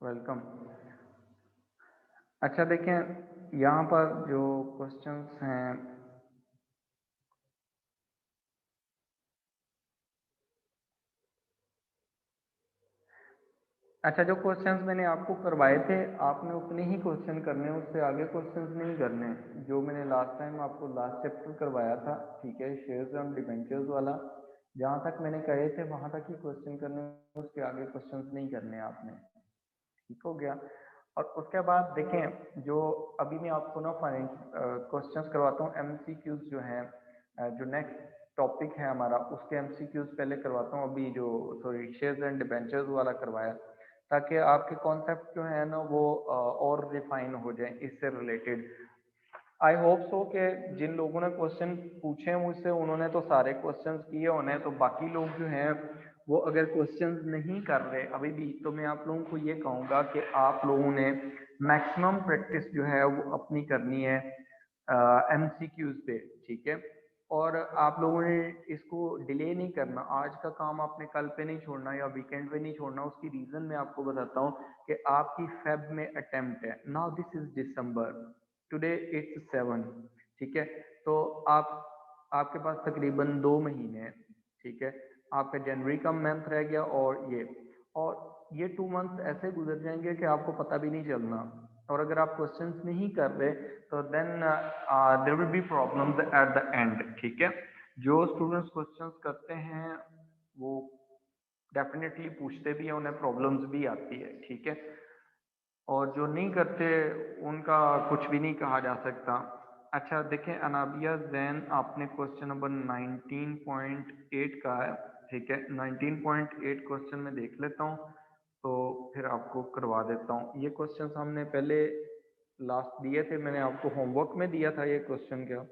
Welcome. अच्छा देखें, यहाँ पर जो क्वेश्चंस हैं, अच्छा जो क्वेश्चंस मैंने आपको करवाए थे आपने उतने ही क्वेश्चन करने हैं, उससे आगे क्वेश्चंस नहीं करने हैं। जो मैंने लास्ट टाइम आपको लास्ट चैप्टर करवाया था, ठीक है, शेयर्स एंड डिबेंचर्स वाला, जहाँ तक मैंने कहे थे वहाँ तक ही क्वेश्चन करने हैं, उसके आगे क्वेश्चंस नहीं करने हैं आपने। ठीक हो गया। और उसके बाद देखें, जो अभी मैं आपको ना क्वेश्चंस करवाता हूँ, एमसीक्यूज जो हैं, जो नेक्स्ट टॉपिक है हमारा उसके एमसीक्यूज पहले करवाता हूँ। अभी जो सॉरी शेयर्स एंड डिबेंचर्स वाला करवाया, ताकि आपके कॉन्सेप्ट जो है ना वो और रिफाइन हो जाए इससे रिलेटेड। आई होप सो कि जिन लोगों ने क्वेश्चन पूछे हैं मुझसे उन्होंने तो सारे क्वेश्चंस किए होने, तो बाकी लोग जो हैं वो अगर क्वेश्चंस नहीं कर रहे अभी भी, तो मैं आप लोगों को ये कहूँगा कि आप लोगों ने मैक्सिमम प्रैक्टिस जो है वो अपनी करनी है एमसीक्यूज पे। ठीक है, और आप लोगों ने इसको डिले नहीं करना, आज का काम आपने कल पे नहीं छोड़ना या वीकेंड पे नहीं छोड़ना। उसकी रीज़न मैं आपको बताता हूँ कि आपकी फेब में अटेम्प्ट है, now this is December, today it's 7। ठीक है, तो आप आपके पास तकरीबन 2 महीने हैं। ठीक है, आपका जनवरी का मंथ रह गया और ये 2 मंथ ऐसे गुजर जाएंगे कि आपको पता भी नहीं चलना। और अगर आप क्वेश्चंस नहीं कर रहे तो then there will be problems at the end. ठीक है, जो स्टूडेंट्स क्वेश्चंस करते हैं वो डेफिनेटली पूछते भी हैं, उन्हें प्रॉब्लम्स भी आती है। ठीक है, और जो नहीं करते उनका कुछ भी नहीं कहा जा सकता। अच्छा देखें, अनाबिया जैन, आपने क्वेश्चन नंबर 19.8 का है। ठीक है, 19.8 क्वेश्चन में देख लेता हूँ तो फिर आपको करवा देता हूँ। ये क्वेश्चन हमने पहले लास्ट दिए थे, मैंने आपको होमवर्क में दिया था ये क्वेश्चन। क्या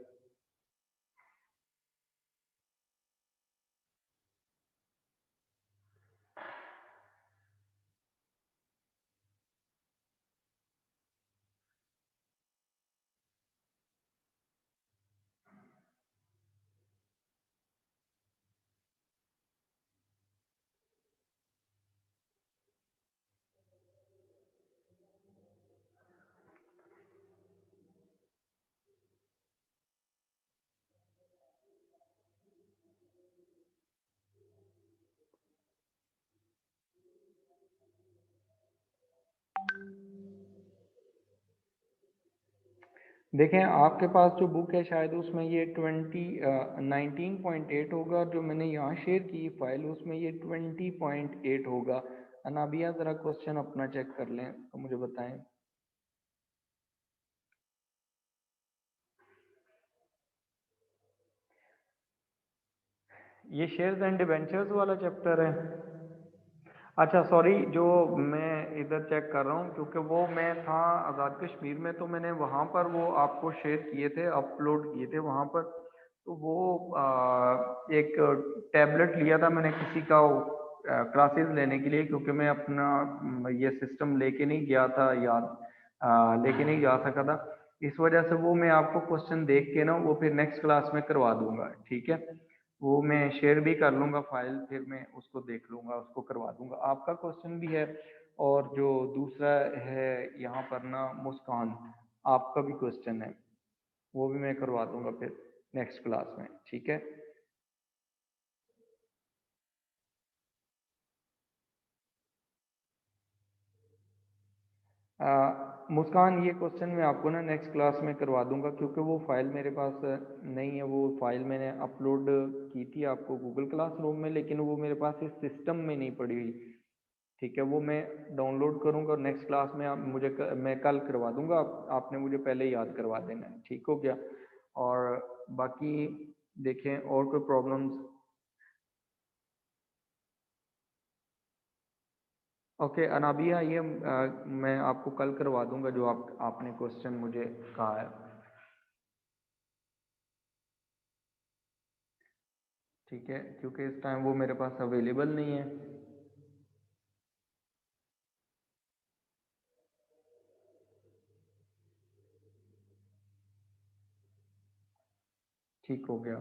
देखें, आपके पास जो बुक है शायद उसमें ये 19.8 होगा, जो मैंने यहाँ शेयर की फाइल उसमें ये 20.8 होगा। अनाबिया ज़रा क्वेश्चन अपना चेक कर लें तो मुझे बताएं। ये शेयर्स एंड डिबेंचर्स वाला चैप्टर है। अच्छा सॉरी, जो मैं इधर चेक कर रहा हूँ क्योंकि वो मैं था आज़ाद कश्मीर में, तो मैंने वहाँ पर वो आपको शेयर किए थे, अपलोड किए थे वहाँ पर। तो वो एक टैबलेट लिया था मैंने किसी का क्लासेस लेने के लिए, क्योंकि मैं अपना ये सिस्टम लेके नहीं गया था, याद लेके नहीं जा सका था। इस वजह से वो मैं आपको क्वेश्चन देख के ना वो फिर नेक्स्ट क्लास में करवा दूंगा। ठीक है, वो मैं शेयर भी कर लूँगा फाइल, फिर मैं उसको देख लूँगा, उसको करवा दूँगा। आपका क्वेश्चन भी है, और जो दूसरा है यहाँ पर ना मुस्कान, आपका भी क्वेश्चन है, वो भी मैं करवा दूँगा फिर नेक्स्ट क्लास में। ठीक है, मुस्कान, ये क्वेश्चन मैं आपको ना नेक्स्ट क्लास में करवा दूंगा, क्योंकि वो फाइल मेरे पास नहीं है। वो फाइल मैंने अपलोड की थी आपको गूगल क्लासरूम में, लेकिन वो मेरे पास इस सिस्टम में नहीं पड़ी हुई। ठीक है, वो मैं डाउनलोड करूंगा और नेक्स्ट क्लास में आप मुझे मैं कल करवा दूंगा। आपने मुझे पहले याद करवा देना है, ठीक हो गया। और बाकी देखें और कोई प्रॉब्लम्स। ओके अनाबिया, ये मैं आपको कल करवा दूंगा जो आपने क्वेश्चन मुझे कहा है। ठीक है, क्योंकि इस टाइम वो मेरे पास अवेलेबल नहीं है। ठीक हो गया।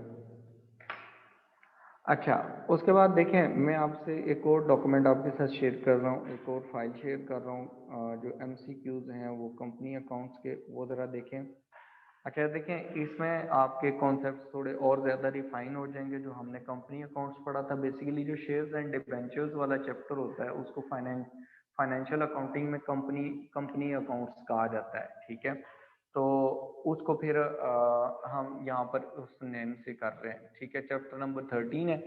अच्छा, उसके बाद देखें, मैं आपसे एक और डॉक्यूमेंट आपके साथ शेयर कर रहा हूँ, एक और फाइल शेयर कर रहा हूँ। जो MCQs हैं वो कंपनी अकाउंट्स के, वो ज़रा देखें। अच्छा देखें, इसमें आपके कॉन्सेप्ट्स थोड़े और ज़्यादा रिफाइन हो जाएंगे। जो हमने कंपनी अकाउंट्स पढ़ा था, बेसिकली जो शेयर्स एंड डिबेंचर्स वाला चैप्टर होता है उसको फाइनेंशियल अकाउंटिंग में कंपनी कंपनी अकाउंट्स कहा जाता है। ठीक है, तो उसको फिर हम यहाँ पर उस नेम से कर रहे हैं। ठीक है, चैप्टर नंबर 13 है।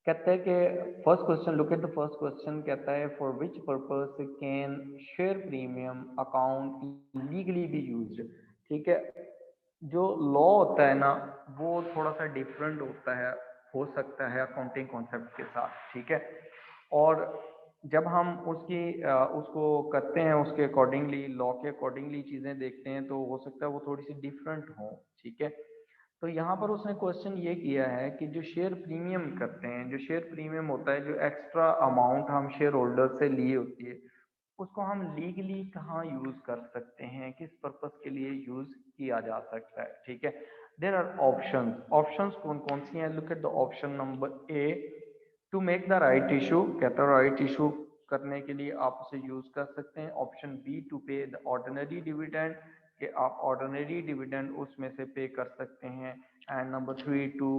कहता है कि first question, look at the first question. कहता है for which purpose can share premium account legally be used. ठीक है, जो लॉ होता है ना, वो थोड़ा सा डिफरेंट होता है, हो सकता है अकाउंटिंग कॉन्सेप्ट के साथ। ठीक है, और जब हम उसको करते हैं, उसके अकॉर्डिंगली, लॉ के अकॉर्डिंगली चीज़ें देखते हैं, तो हो सकता है वो थोड़ी सी डिफरेंट हो। ठीक है, तो यहाँ पर उसने क्वेश्चन ये किया है कि जो शेयर प्रीमियम करते हैं, जो शेयर प्रीमियम होता है, जो एक्स्ट्रा अमाउंट हम शेयर होल्डर से लिए होती है, उसको हम लीगली कहाँ यूज कर सकते हैं, किस पर्पस के लिए यूज किया जा सकता है। ठीक है, देर आर ऑप्शंस। ऑप्शंस कौन कौन सी हैं? Look at the option number A, to make the right issue. कहता है राइट इशू करने के लिए आप उसे यूज कर सकते हैं। Option B, to pay the ordinary dividend, कि आप ऑर्डिनरी डिविडेंड उसमें से पे कर सकते हैं। And number 3, to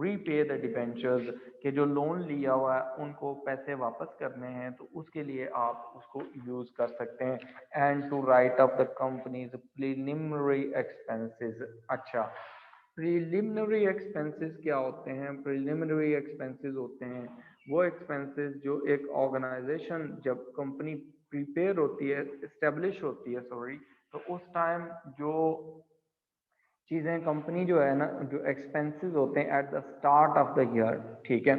repay the debentures, कि जो लोन लिया हुआ है उनको पैसे वापस करने हैं, तो उसके लिए आप उसको यूज कर सकते हैं। And to write off the company's preliminary expenses. अच्छा, प्रीलिमिनरी एक्सपेंसेस क्या होते हैं? प्रीलिमिनरी एक्सपेंसेस होते हैं वो एक्सपेंसेस जो एक ऑर्गेनाइजेशन, जब कंपनी प्रिपेयर होती है, इस्टेब्लिश होती है, सॉरी, तो उस टाइम जो चीज़ें कंपनी जो है ना, जो एक्सपेंसेस होते हैं eight the start of the year, ठीक है,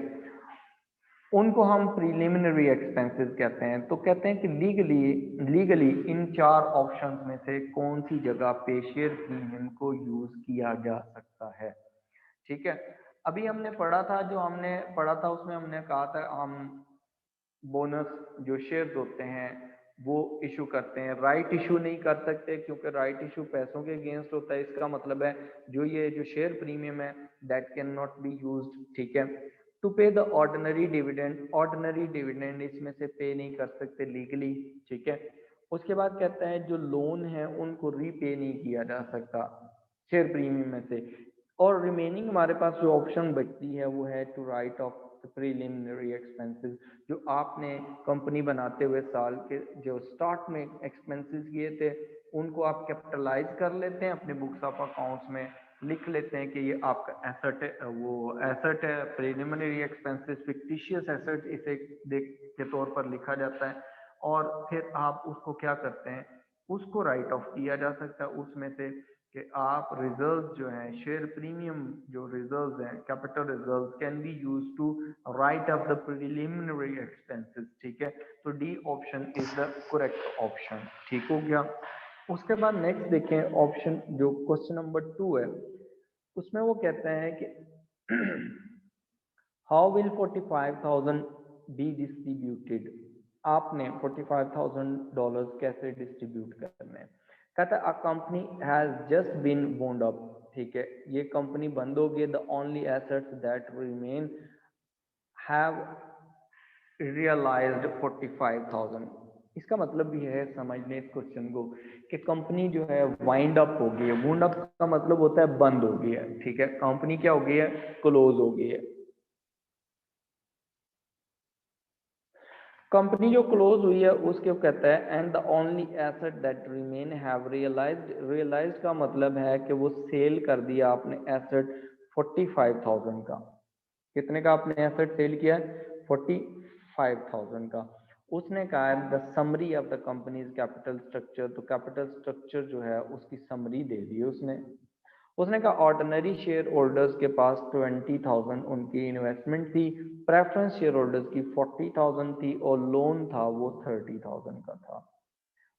उनको हम प्रीलिमिनरी एक्सपेंसेस कहते हैं। तो कहते हैं कि लीगली इन चार ऑप्शंस में से कौन सी जगह पे शेयर प्रीमियम को यूज किया जा सकता है। ठीक है, अभी हमने पढ़ा था, जो हमने पढ़ा था उसमें हमने कहा था हम बोनस जो शेयर्स होते हैं वो इशू करते हैं। राइट इशू नहीं कर सकते, क्योंकि राइट इशू पैसों के अगेंस्ट होता है। इसका मतलब है जो ये जो शेयर प्रीमियम है, that can not be used. ठीक है, to pay the ordinary dividend, ordinary dividend इसमें से पे नहीं कर सकते लीगली। ठीक है, उसके बाद कहता है जो लोन है उनको रीपे नहीं किया जा सकता शेयर प्रीमियम में से। और रिमेनिंग हमारे पास जो ऑप्शन बचती है वो है to write off preliminary expenses, जो आपने कंपनी बनाते हुए साल के जो स्टार्ट में एक्सपेंसेस किए थे उनको आप कैपिटलाइज कर लेते हैं, अपने बुक्स ऑफ अकाउंट्स में लिख लेते हैं कि ये आपका एसेट है, वो एसेट है। प्रीलिमिनरी एक्सपेंसेस फिक्टिशियस एसेट इसे देख के तौर पर लिखा जाता है, और फिर आप उसको क्या करते हैं, उसको राइट ऑफ किया जा सकता है उसमें से, कि आप रिजर्व जो है शेयर प्रीमियम, जो रिजर्व हैं, capital reserve can be use to write off the preliminary expenses. ठीक है, तो D option is the correct option. ठीक हो गया। उसके बाद नेक्स्ट देखें, ऑप्शन जो क्वेश्चन नंबर 2 है, उसमें वो कहता है कि हाउ विल 45,000 बी डिस्ट्रीब्यूटेड। आपने $45,000 कैसे डिस्ट्रीब्यूट करने हैं? कहता है a company has just been wound up. ठीक है, ये कंपनी बंद हो गई। The only assets that remain have realised 45,000। इसका मतलब भी है, समझ लें इस क्वेश्चन को, कि कंपनी जो है वाइंड अप हो गई है। वुंड अप का मतलब होता है बंद हो गई है। ठीक है, कंपनी क्या हो गई है? क्लोज हो गई है। कंपनी जो क्लोज हुई है उसके कहता है and the only asset that remain have realised का मतलब है कि वो सेल कर दिया आपने एसेट 45,000 का। कितने का आपने एसेट सेल किया है? 45,000 का। उसने कहा है the summary of the companies capital structure, तो कैपिटल स्ट्रक्चर जो है उसकी समरी दे दी उसने कहा ऑर्डिनरी शेयर होल्डर्स के पास 20,000 उनकी इन्वेस्टमेंट थी, प्रेफरेंस शेयर होल्डर्स की 40,000 थी और लोन था वो 30,000 का था।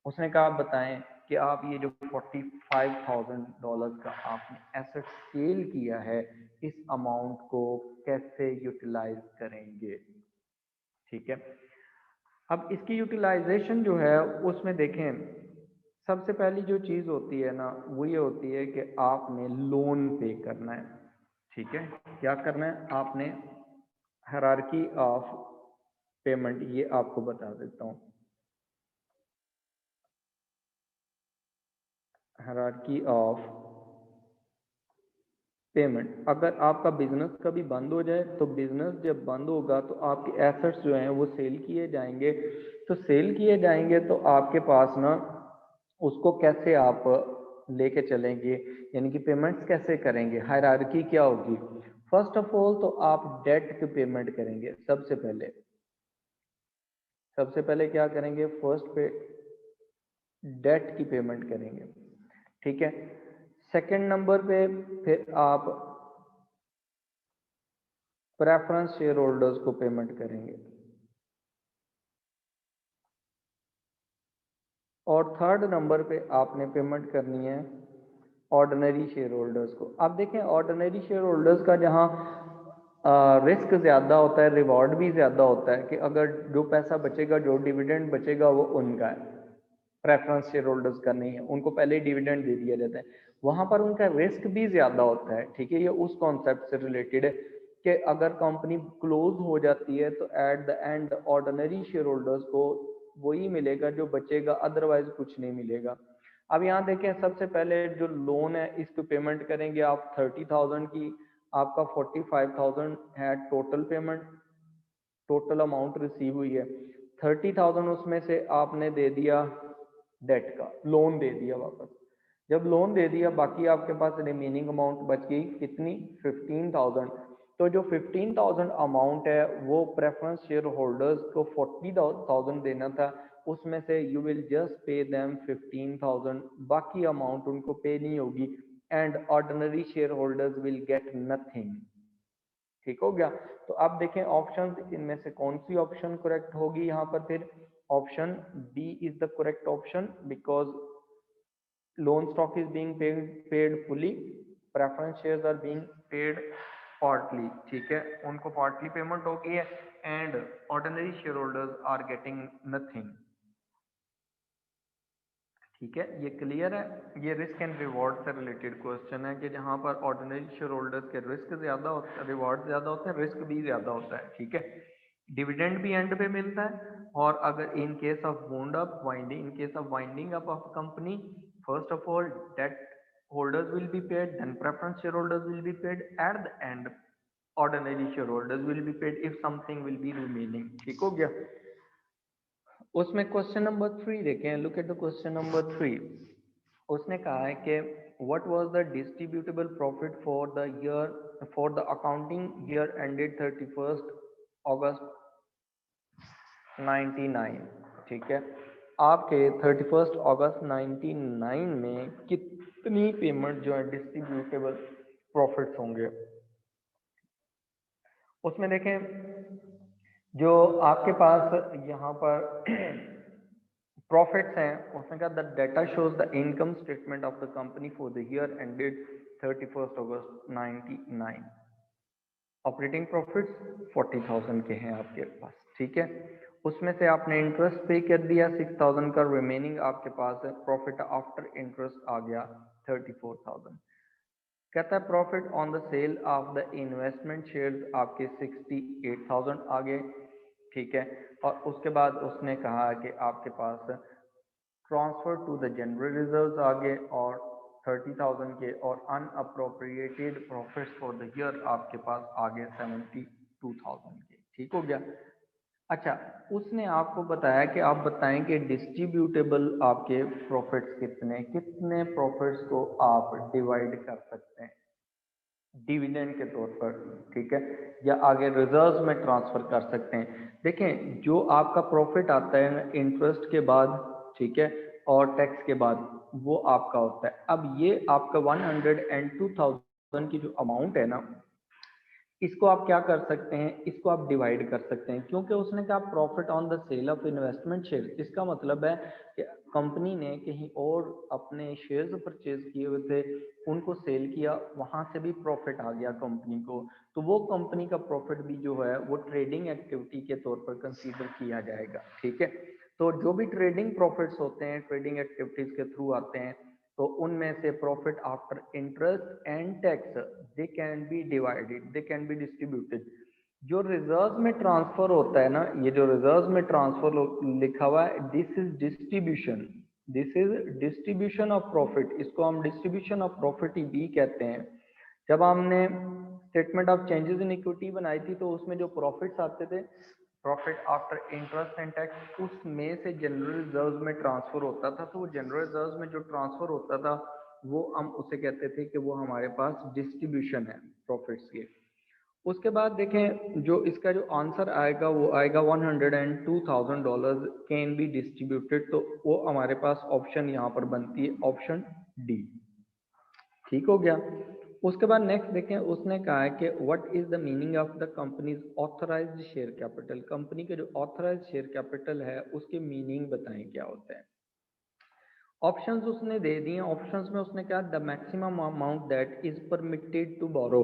उसने कहा आप बताएं कि आप ये जो $45,000 का आपने एसेट सेल किया है इस अमाउंट को कैसे यूटिलाइज करेंगे। ठीक है, अब इसकी यूटिलाइजेशन जो है उसमें देखें, सबसे पहली जो चीज होती है ना वो ये होती है कि आपने लोन पे करना है। ठीक है, क्या करना है आपने, हायरार्की ऑफ पेमेंट ये आपको बता देता हूँ। हायरार्की ऑफ पेमेंट, अगर आपका बिजनेस कभी बंद हो जाए तो बिजनेस जब बंद होगा तो आपके एसेट्स जो हैं वो सेल किए जाएंगे। तो सेल किए जाएंगे तो आपके पास ना उसको कैसे आप लेके चलेंगे, यानी कि पेमेंट्स कैसे करेंगे, हायरार्की क्या होगी। फर्स्ट ऑफ ऑल तो आप डेट की पेमेंट करेंगे। सबसे पहले क्या करेंगे, फर्स्ट पे डेट की पेमेंट करेंगे। ठीक है, सेकंड नंबर पे फिर आप प्रेफरेंस शेयर होल्डर्स को पेमेंट करेंगे और थर्ड नंबर पे आपने पेमेंट करनी है ऑर्डिनरी शेयर होल्डर्स को। अब देखें ऑर्डिनरी शेयर होल्डर्स का जहाँ रिस्क ज़्यादा होता है, रिवॉर्ड भी ज़्यादा होता है कि अगर जो पैसा बचेगा, जो डिविडेंड बचेगा वो उनका है, प्रेफरेंस शेयर होल्डर्स का नहीं है, उनको पहले ही डिविडेंड दे दिया जाता है। वहाँ पर उनका रिस्क भी ज़्यादा होता है। ठीक है, ये उस कॉन्सेप्ट से रिलेटेड है कि अगर कंपनी क्लोज हो जाती है तो eight the and ordinary share holders को वही मिलेगा जो बचेगा, अदरवाइज कुछ नहीं मिलेगा। अब यहाँ देखें, सबसे पहले जो लोन है इसको पेमेंट करेंगे आप 30,000 की, आपका 45,000 है total payment, total amount receive हुई है। 30,000 उसमें से आपने दे दिया डेट का, लोन दे दिया वापस। जब लोन दे दिया बाकी आपके पास रिमेनिंग अमाउंट बच गई कितनी, 15,000। तो जो 15,000 अमाउंट है वो प्रेफरेंस शेयर होल्डर्स को 40,000 देना था, उसमें से you will just pay them 15,000, बाकी अमाउंट उनको पे नहीं होगी and ordinary share holders will get nothing. ठीक हो गया। तो अब देखें ऑप्शन, इनमें से कौन सी ऑप्शन करेक्ट होगी यहाँ पर, फिर option B is the correct option because loan stock is being paid fully, preference shares are being paid partly। ठीक है, उनको partly पेमेंट हो गई है and ordinary shareholders are getting nothing। ठीक है, ये क्लियर है। ये रिस्क एंड रिवॉर्ड से रिलेटेड क्वेश्चन है कि जहाँ पर ऑर्डिनरी शेयर होल्डर्स के रिस्क ज्यादा होता है, रिवॉर्ड ज्यादा होता है, रिस्क भी ज्यादा होता है। ठीक है, डिविडेंड भी एंड पे मिलता है और अगर in case of in case of winding up of company, first of all debt holders will be paid, then preference shareholders will be paid, at the end ordinary shareholders will be paid if something will be remaining। ठीक हो गया। उसमें question number 3 देखें, look at the question number 3। उसने कहा है कि what was the distributable profit for the accounting year ended 31 अगस्त 99। ठीक है, आपके 31 अगस्त 99 में कितनी पेमेंट जो है डिस्ट्रीब्यूटेबल प्रॉफिट्स होंगे। उसमें देखें जो आपके पास यहाँ पर प्रॉफिट्स हैं, उसने कहा the data shows the income statement of the company for the year ended 31 August 99। Operating profits 40,000 के हैं आपके पास। ठीक है, उसमें से आपने इंटरेस्ट पे कर दिया 6,000 का, रिमेनिंग आपके पास है प्रॉफिट आफ्टर इंटरेस्ट आ गया 34,000। कहता है profit on the sale of the investment shares आपके 68,000 आ गए। ठीक है, और उसके बाद उसने कहा कि आपके पास transfer to the general reserves आ गए और 30,000 के, और unappropriated profits for the year आपके पास आ गए 72,000 के। ठीक हो गया। अच्छा, उसने आपको बताया कि आप बताएं कि डिस्ट्रीब्यूटेबल आपके प्रॉफिट्स कितने कितने प्रॉफिट्स को आप डिवाइड कर सकते हैं डिविडेंड के तौर पर, ठीक है, या आगे रिजर्व्स में ट्रांसफर कर सकते हैं। देखें, जो आपका प्रॉफिट आता है इंटरेस्ट के बाद, ठीक है, और टैक्स के बाद, वो आपका होता है। अब ये आपका 102,000 की जो अमाउंट है ना, इसको आप क्या कर सकते हैं, इसको आप डिवाइड कर सकते हैं, क्योंकि उसने कहा profit on the sale of investment share. इसका मतलब है कि कंपनी ने कहीं और अपने शेयर्स परचेज किए हुए थे, उनको सेल किया, वहां से भी प्रॉफिट आ गया कंपनी को, तो वो कंपनी का प्रॉफिट भी जो है वो ट्रेडिंग एक्टिविटी के तौर पर कंसीडर किया जाएगा, ठीक है। तो जो भी ट्रेडिंग प्रॉफिट्स होते हैं, ट्रेडिंग एक्टिविटीज के थ्रू आते हैं, तो उनमें से profit after interest and tax they can be divided, they can be distributed. जो रिजर्व में ट्रांसफर होता है ना, ये जो रिजर्व में ट्रांसफर लिखा हुआ है, this is distribution, this is distribution of profit, इसको हम डिस्ट्रीब्यूशन ऑफ प्रॉफिट ही भी कहते हैं। जब हमने statement of changes in equity बनाई थी, तो उसमें जो प्रॉफिट्स आते थे, profit after interest and tax, उसमें से जनरल रिजर्व में ट्रांसफर होता था। तो वो जनरल रिजर्व में जो ट्रांसफर होता था, वो हम उसे कहते थे कि वो हमारे पास डिस्ट्रीब्यूशन है प्रॉफिट्स के। उसके बाद देखें, जो इसका जो आंसर आएगा वो आएगा $102,000 कैन बी डिस्ट्रीब्यूटेड, तो वो हमारे पास ऑप्शन यहाँ पर बनती है ऑप्शन डी, ठीक हो गया। उसके बाद नेक्स्ट देखें, उसने कहा है कि what is the meaning of the companies authorised share capital. Company के जो ऑथराइज्ड शेयर कैपिटल है उसके मीनिंग बताएं क्या होता है। ऑप्शंस उसने दे दिए। ऑप्शंस में उसने कहा the maximum amount that is permitted to borrow.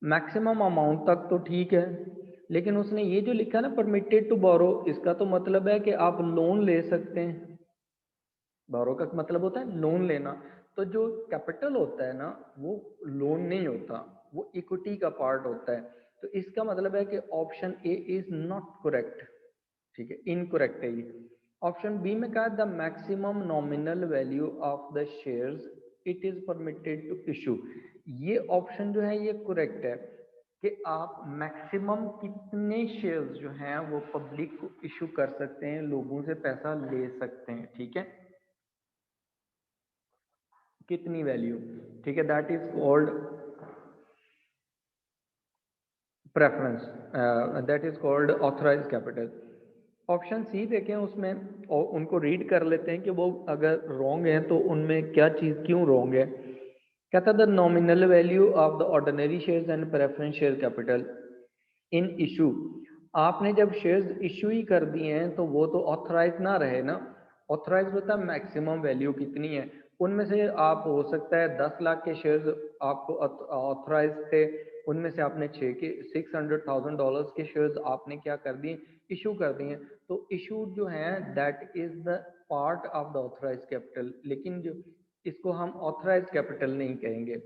Maximum amount तक तो ठीक है, लेकिन उसने ये जो लिखा ना परमिटेड टू बोरो, इसका तो मतलब है कि आप लोन ले सकते हैं। बोरो का मतलब होता है लोन लेना। तो जो कैपिटल होता है ना, वो लोन नहीं होता, वो इक्विटी का पार्ट होता है। तो इसका मतलब है कि option A is not correct, ठीक है, इनकरेक्ट है ये। ऑप्शन बी में कहा the maximum nominal value of the shares it is permitted to issue. ये ऑप्शन जो है ये करेक्ट है कि आप मैक्सिमम कितने शेयर्स जो हैं वो पब्लिक को इशू कर सकते हैं, लोगों से पैसा ले सकते हैं, ठीक है, कितनी वैल्यू, ठीक है, that is called preference, that is called authorise capital. Option C देखें, उसमें और उनको रीड कर लेते हैं कि वो अगर रॉन्ग है तो उनमें क्या चीज़ क्यों रॉन्ग है। कहता the nominal value of the ordinary shares and preference share capital in issue. आपने जब शेयर्स इशू ही कर दिए हैं तो वो तो ऑथराइज ना रहे ना। ऑथराइज होता है मैक्सिमम वैल्यू कितनी है, उनमें से आप हो सकता है 10 लाख के शेयर्स आपको ऑथराइज थे, उनमें से आपने $600,000 के शेयर्स आपने क्या कर दिए, इशू कर दिए। तो इशू जो है that is the part of the authorise capital, लेकिन जो इसको हम ऑथराइज कैपिटल नहीं कहेंगे।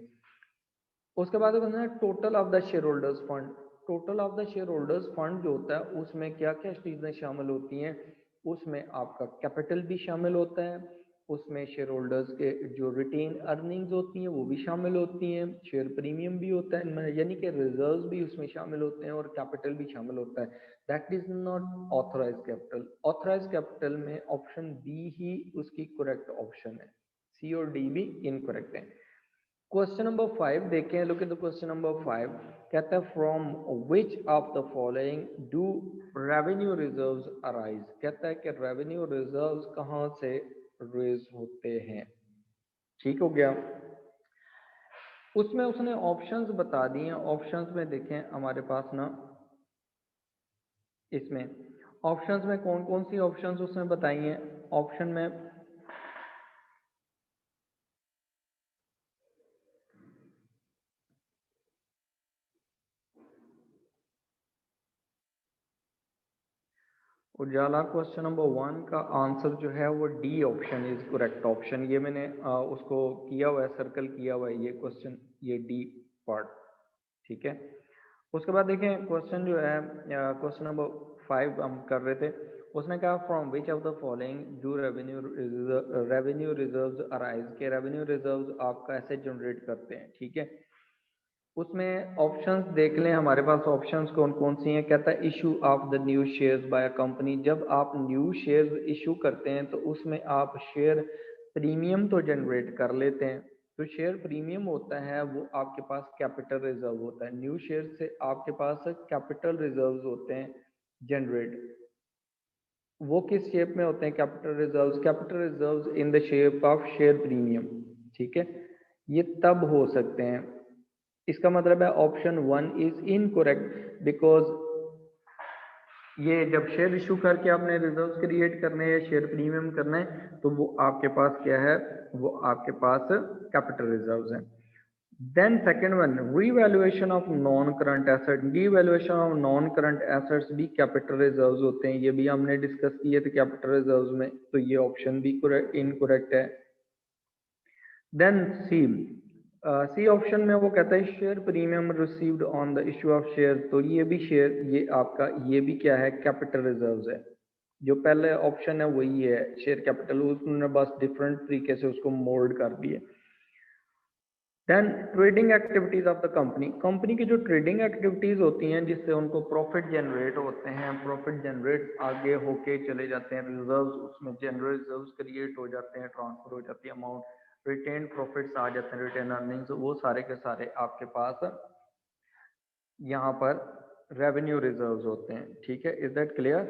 उसके बाद total of the share holders fund. Total of the share holders fund जो होता है उसमें क्या क्या चीज़ें शामिल होती हैं, उसमें आपका कैपिटल भी शामिल होता है, उसमें शेयर होल्डर्स के जो रिटेन अर्निंग्स होती हैं वो भी शामिल होती हैं, शेयर प्रीमियम भी होता है, यानी कि रिजर्व्स भी उसमें शामिल होते हैं और कैपिटल भी शामिल होता है। That is not authorise capital. Authorise capital में ऑप्शन बी ही उसकी करेक्ट ऑप्शन है, सी और डी भी इनकरेक्ट है। क्वेश्चन नंबर 5 देखें, look at the question number 5। कहता है from which of the following do revenue reserves arise. कहता है कि रेवेन्यू रिजर्व्स कहाँ से रेज होते हैं, ठीक हो गया। उसमें उसने ऑप्शंस बता दिए हैं। ऑप्शंस में देखें हमारे पास ना, इसमें ऑप्शंस में कौन कौन सी ऑप्शंस उसने बताई हैं। ऑप्शन में उजाला क्वेश्चन नंबर 1 का आंसर जो है वो D option is correct option. ये मैंने उसको किया हुआ है, सर्कल किया हुआ है ये क्वेश्चन, ये डी पार्ट, ठीक है। उसके बाद देखें क्वेश्चन जो है, क्वेश्चन नंबर 5 हम कर रहे थे। उसने कहा from which of the following do revenue reserves arise, के रेवेन्यू रिजर्व्स आप कैसे जनरेट करते हैं, ठीक है। उसमें ऑप्शंस देख लें, हमारे पास ऑप्शंस कौन कौन सी हैं। कहता है issue of the new shares by a company. जब आप न्यू शेयर्स इशू करते हैं तो उसमें आप शेयर प्रीमियम तो जनरेट कर लेते हैं। तो शेयर प्रीमियम होता है वो आपके पास कैपिटल रिजर्व होता है। न्यू शेयर से आपके पास कैपिटल रिजर्व्स होते हैं जनरेट। वो किस शेप में होते हैं capital reserves? Capital reserves in the shape of share premium. ठीक है, ये तब हो सकते हैं। इसका मतलब है ऑप्शन 1 इज इनकरेक्ट बिकॉज ये जब शेयर इशू करके आपने रिजर्व्स क्रिएट करने हैं या शेयर प्रीमियम करना है तो वो आपके पास क्या है, वो आपके पास कैपिटल रिजर्व्स हैं। Then second one, revaluation of non current asset. Revaluation of non current assets भी कैपिटल रिजर्व्स होते हैं, ये भी हमने डिस्कस किए थे कैपिटल रिजर्व्स में। तो ये ऑप्शन भी इनकरेक्ट है। देन सी ऑप्शन में वो कहता है share premium received on the issue of share. तो ये भी शेयर, ये आपका ये भी क्या है, कैपिटल रिजर्व्स है। जो पहले ऑप्शन है वही है शेयर कैपिटल, उसने बस डिफरेंट तरीके से उसको मोल्ड कर दिए। Then trading activities of the company. Company की जो ट्रेडिंग एक्टिविटीज होती हैं जिससे उनको प्रॉफिट जनरेट होते हैं, प्रॉफिट जनरेट आगे होके चले जाते हैं रिजर्व्स, उसमें जनरल रिजर्व्स क्रिएट हो जाते हैं, ट्रांसफर हो जाती है अमाउंट, रिटेन प्रॉफिट्स आ जाते हैं, रिटेन अर्निंग्स, वो सारे के सारे आपके पास यहाँ पर रेवेन्यू रिजर्व्स होते हैं। ठीक है, इज दैट क्लियर?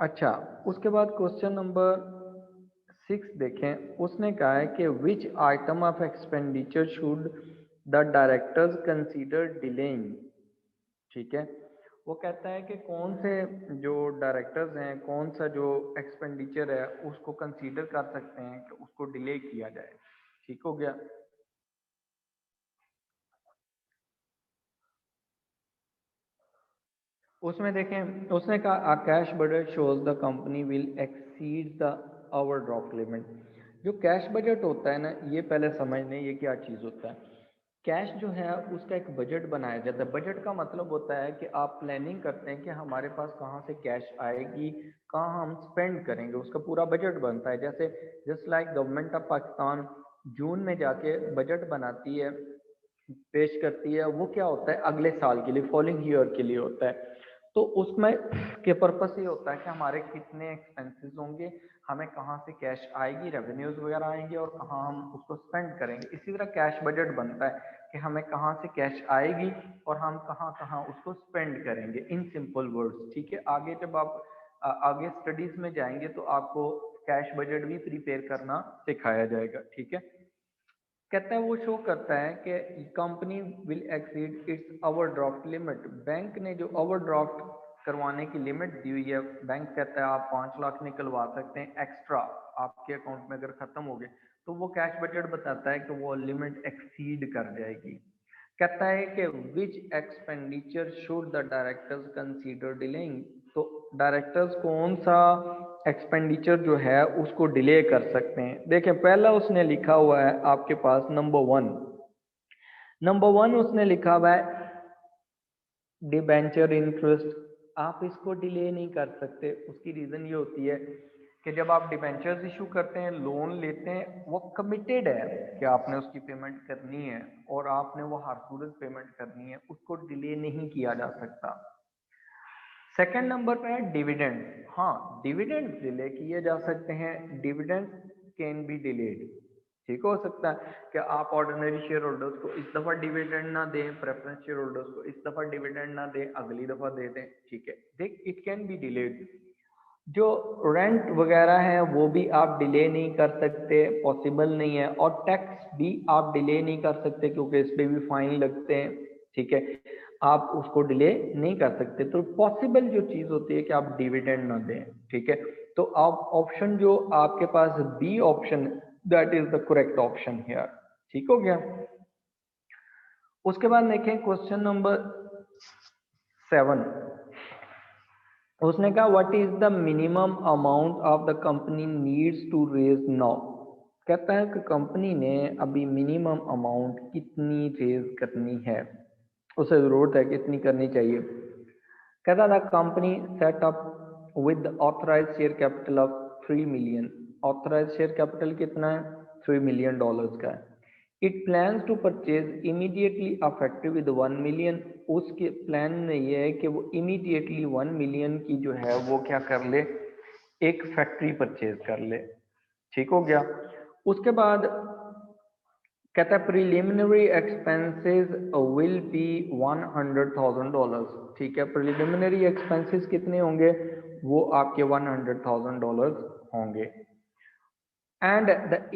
अच्छा, उसके बाद क्वेश्चन नंबर 6 देखें। उसने कहा है कि विच item of expenditure should the directors consider delaying. ठीक है, वो कहता है कि कौन से जो डायरेक्टर्स हैं, कौन सा जो एक्सपेंडिचर है उसको कंसीडर कर सकते हैं कि उसको डिले किया जाए। ठीक हो गया। उसमें देखें, उसने कहा cash budget shows the company will exceed the overdraft limit. जो कैश बजट होता है ना, ये पहले समझ लें ये क्या चीज़ होता है। कैश जो है उसका एक बजट बनाया जाता है। बजट का मतलब होता है कि आप प्लानिंग करते हैं कि हमारे पास कहाँ से कैश आएगी, कहाँ हम स्पेंड करेंगे, उसका पूरा बजट बनता है। जैसे just like government of Pakistan जून में जाके बजट बनाती है, पेश करती है, वो क्या होता है अगले साल के लिए, फॉलोइंग ईयर के लिए होता है। तो उसमें के पर्पस ये होता है कि हमारे कितने एक्सपेंसेस होंगे, हमें कहाँ से कैश आएगी, रेवेन्यूज वगैरह आएंगे और कहाँ हम उसको स्पेंड करेंगे। इसी तरह कैश बजट बनता है कि हमें कहाँ से कैश आएगी और हम कहाँ कहाँ उसको स्पेंड करेंगे, इन सिंपल वर्ड्स। ठीक है, आगे जब आप आगे स्टडीज में जाएंगे तो आपको कैश बजट भी प्रिपेयर करना सिखाया जाएगा। ठीक है, कहता है वो शो करता है कि company will exceed it's overdraft limit. Bank ने जो ओवरड्राफ्ट करवाने की लिमिट दी हुई है, बैंक कहता है आप 5 लाख निकलवा सकते हैं एक्स्ट्रा, आपके अकाउंट में अगर खत्म हो गए, तो वो कैश बजट बताता है कि वो लिमिट एक्सीड कर जाएगी। कहता है कि which expenditure should the directors consider delaying. तो डायरेक्टर्स कौन सा एक्सपेंडिचर जो है उसको डिले कर सकते हैं। देखिए पहला उसने लिखा हुआ है आपके पास नंबर 1 उसने लिखा हुआ है डिबेंचर इंटरेस्ट। आप इसको डिले नहीं कर सकते। उसकी रीज़न ये होती है कि जब आप डिबेंचर्स इशू करते हैं, लोन लेते हैं, वो कमिटेड है कि आपने उसकी पेमेंट करनी है और आपने वो हर सूरत पेमेंट करनी है, उसको डिले नहीं किया जा सकता। सेकंड नंबर पे है डिविडेंड। हाँ, डिविडेंड डिले किए जा सकते हैं, डिविडेंड कैन बी डिलेड। ठीक हो सकता है कि आप ऑर्डिनरी शेयर होल्डर्स को इस दफा डिविडेंड ना दें, प्रेफरेंस शेयर होल्डर्स को इस दफा डिविडेंड ना दें, अगली दफा दे दें। ठीक है, देख इट कैन बी डिलेड। जो रेंट वगैरह है वो भी आप डिले नहीं कर सकते, पॉसिबल नहीं है। और टैक्स भी आप डिले नहीं कर सकते क्योंकि इस पे भी फाइन लगते हैं। ठीक है, आप उसको डिले नहीं कर सकते। तो पॉसिबल जो चीज होती है कि आप डिविडेंड ना दें। ठीक है, तो आप ऑप्शन जो आपके पास B option, that is the correct option here. ठीक हो गया। उसके बाद देखें क्वेश्चन नंबर 7। उसने कहा what is the minimum amount of the company needs to raise now. कहता है कि कंपनी ने अभी मिनिमम अमाउंट कितनी रेज करनी है, उसे जरूरत है कितनी करनी चाहिए। कहता था company set up with authorise share capital of 3 million. Authorise share capital कितना है? $3 मिलियन का है। It plans to purchase immediately effective with 1 million. उसके प्लान में ये है कि वो इमीडिएटली 1 मिलियन की जो है वो क्या कर ले, एक फैक्ट्री परचेज कर ले। ठीक हो गया। उसके बाद कहता है प्रिलिमिनरी एक्सपेंसेस विल बी $100,000। ठीक है, प्रिलिमिनरी एक्सपेंसेस कितने होंगे, वो आपके $100,000 होंगे। And the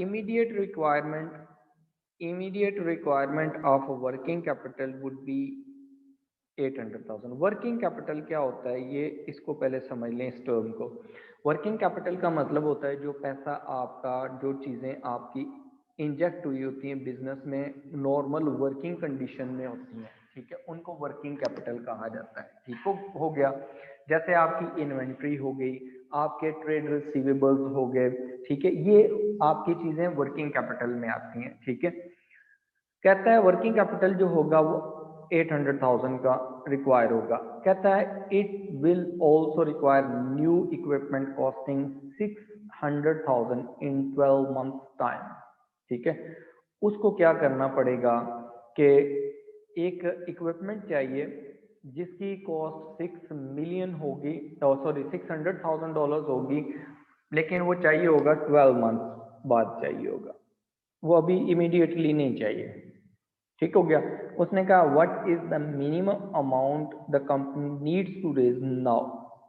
immediate requirement of working capital would be 800,000। Working capital क्या होता है, ये इसको पहले समझ लें इस टर्म को। वर्किंग कैपिटल का मतलब होता है जो पैसा आपका, जो चीज़ें आपकी इंजेक्ट हुई होती हैं बिजनेस में, नॉर्मल वर्किंग कंडीशन में होती हैं, ठीक है, उनको वर्किंग कैपिटल कहा जाता है। ठीक हो गया। जैसे आपकी इन्वेंट्री हो गई, आपके ट्रेड रिसीवेबल्स हो गए, ठीक है, ये आपकी चीज़ें वर्किंग कैपिटल में आती हैं। ठीक है, कहता है वर्किंग कैपिटल जो होगा वो 800,000 का रिक्वायर होगा। कहता है it will also require new equipment costing 600,000 in 12 month time. ठीक है, उसको क्या करना पड़ेगा कि एक इक्विपमेंट चाहिए जिसकी कॉस्ट 6 मिलियन होगी, सॉरी $600,000 होगी, लेकिन वो चाहिए होगा 12 मंथ बाद चाहिए होगा, वो अभी इमीडिएटली नहीं चाहिए। ठीक हो गया। उसने कहा what is the minimum amount the company needs to raise now,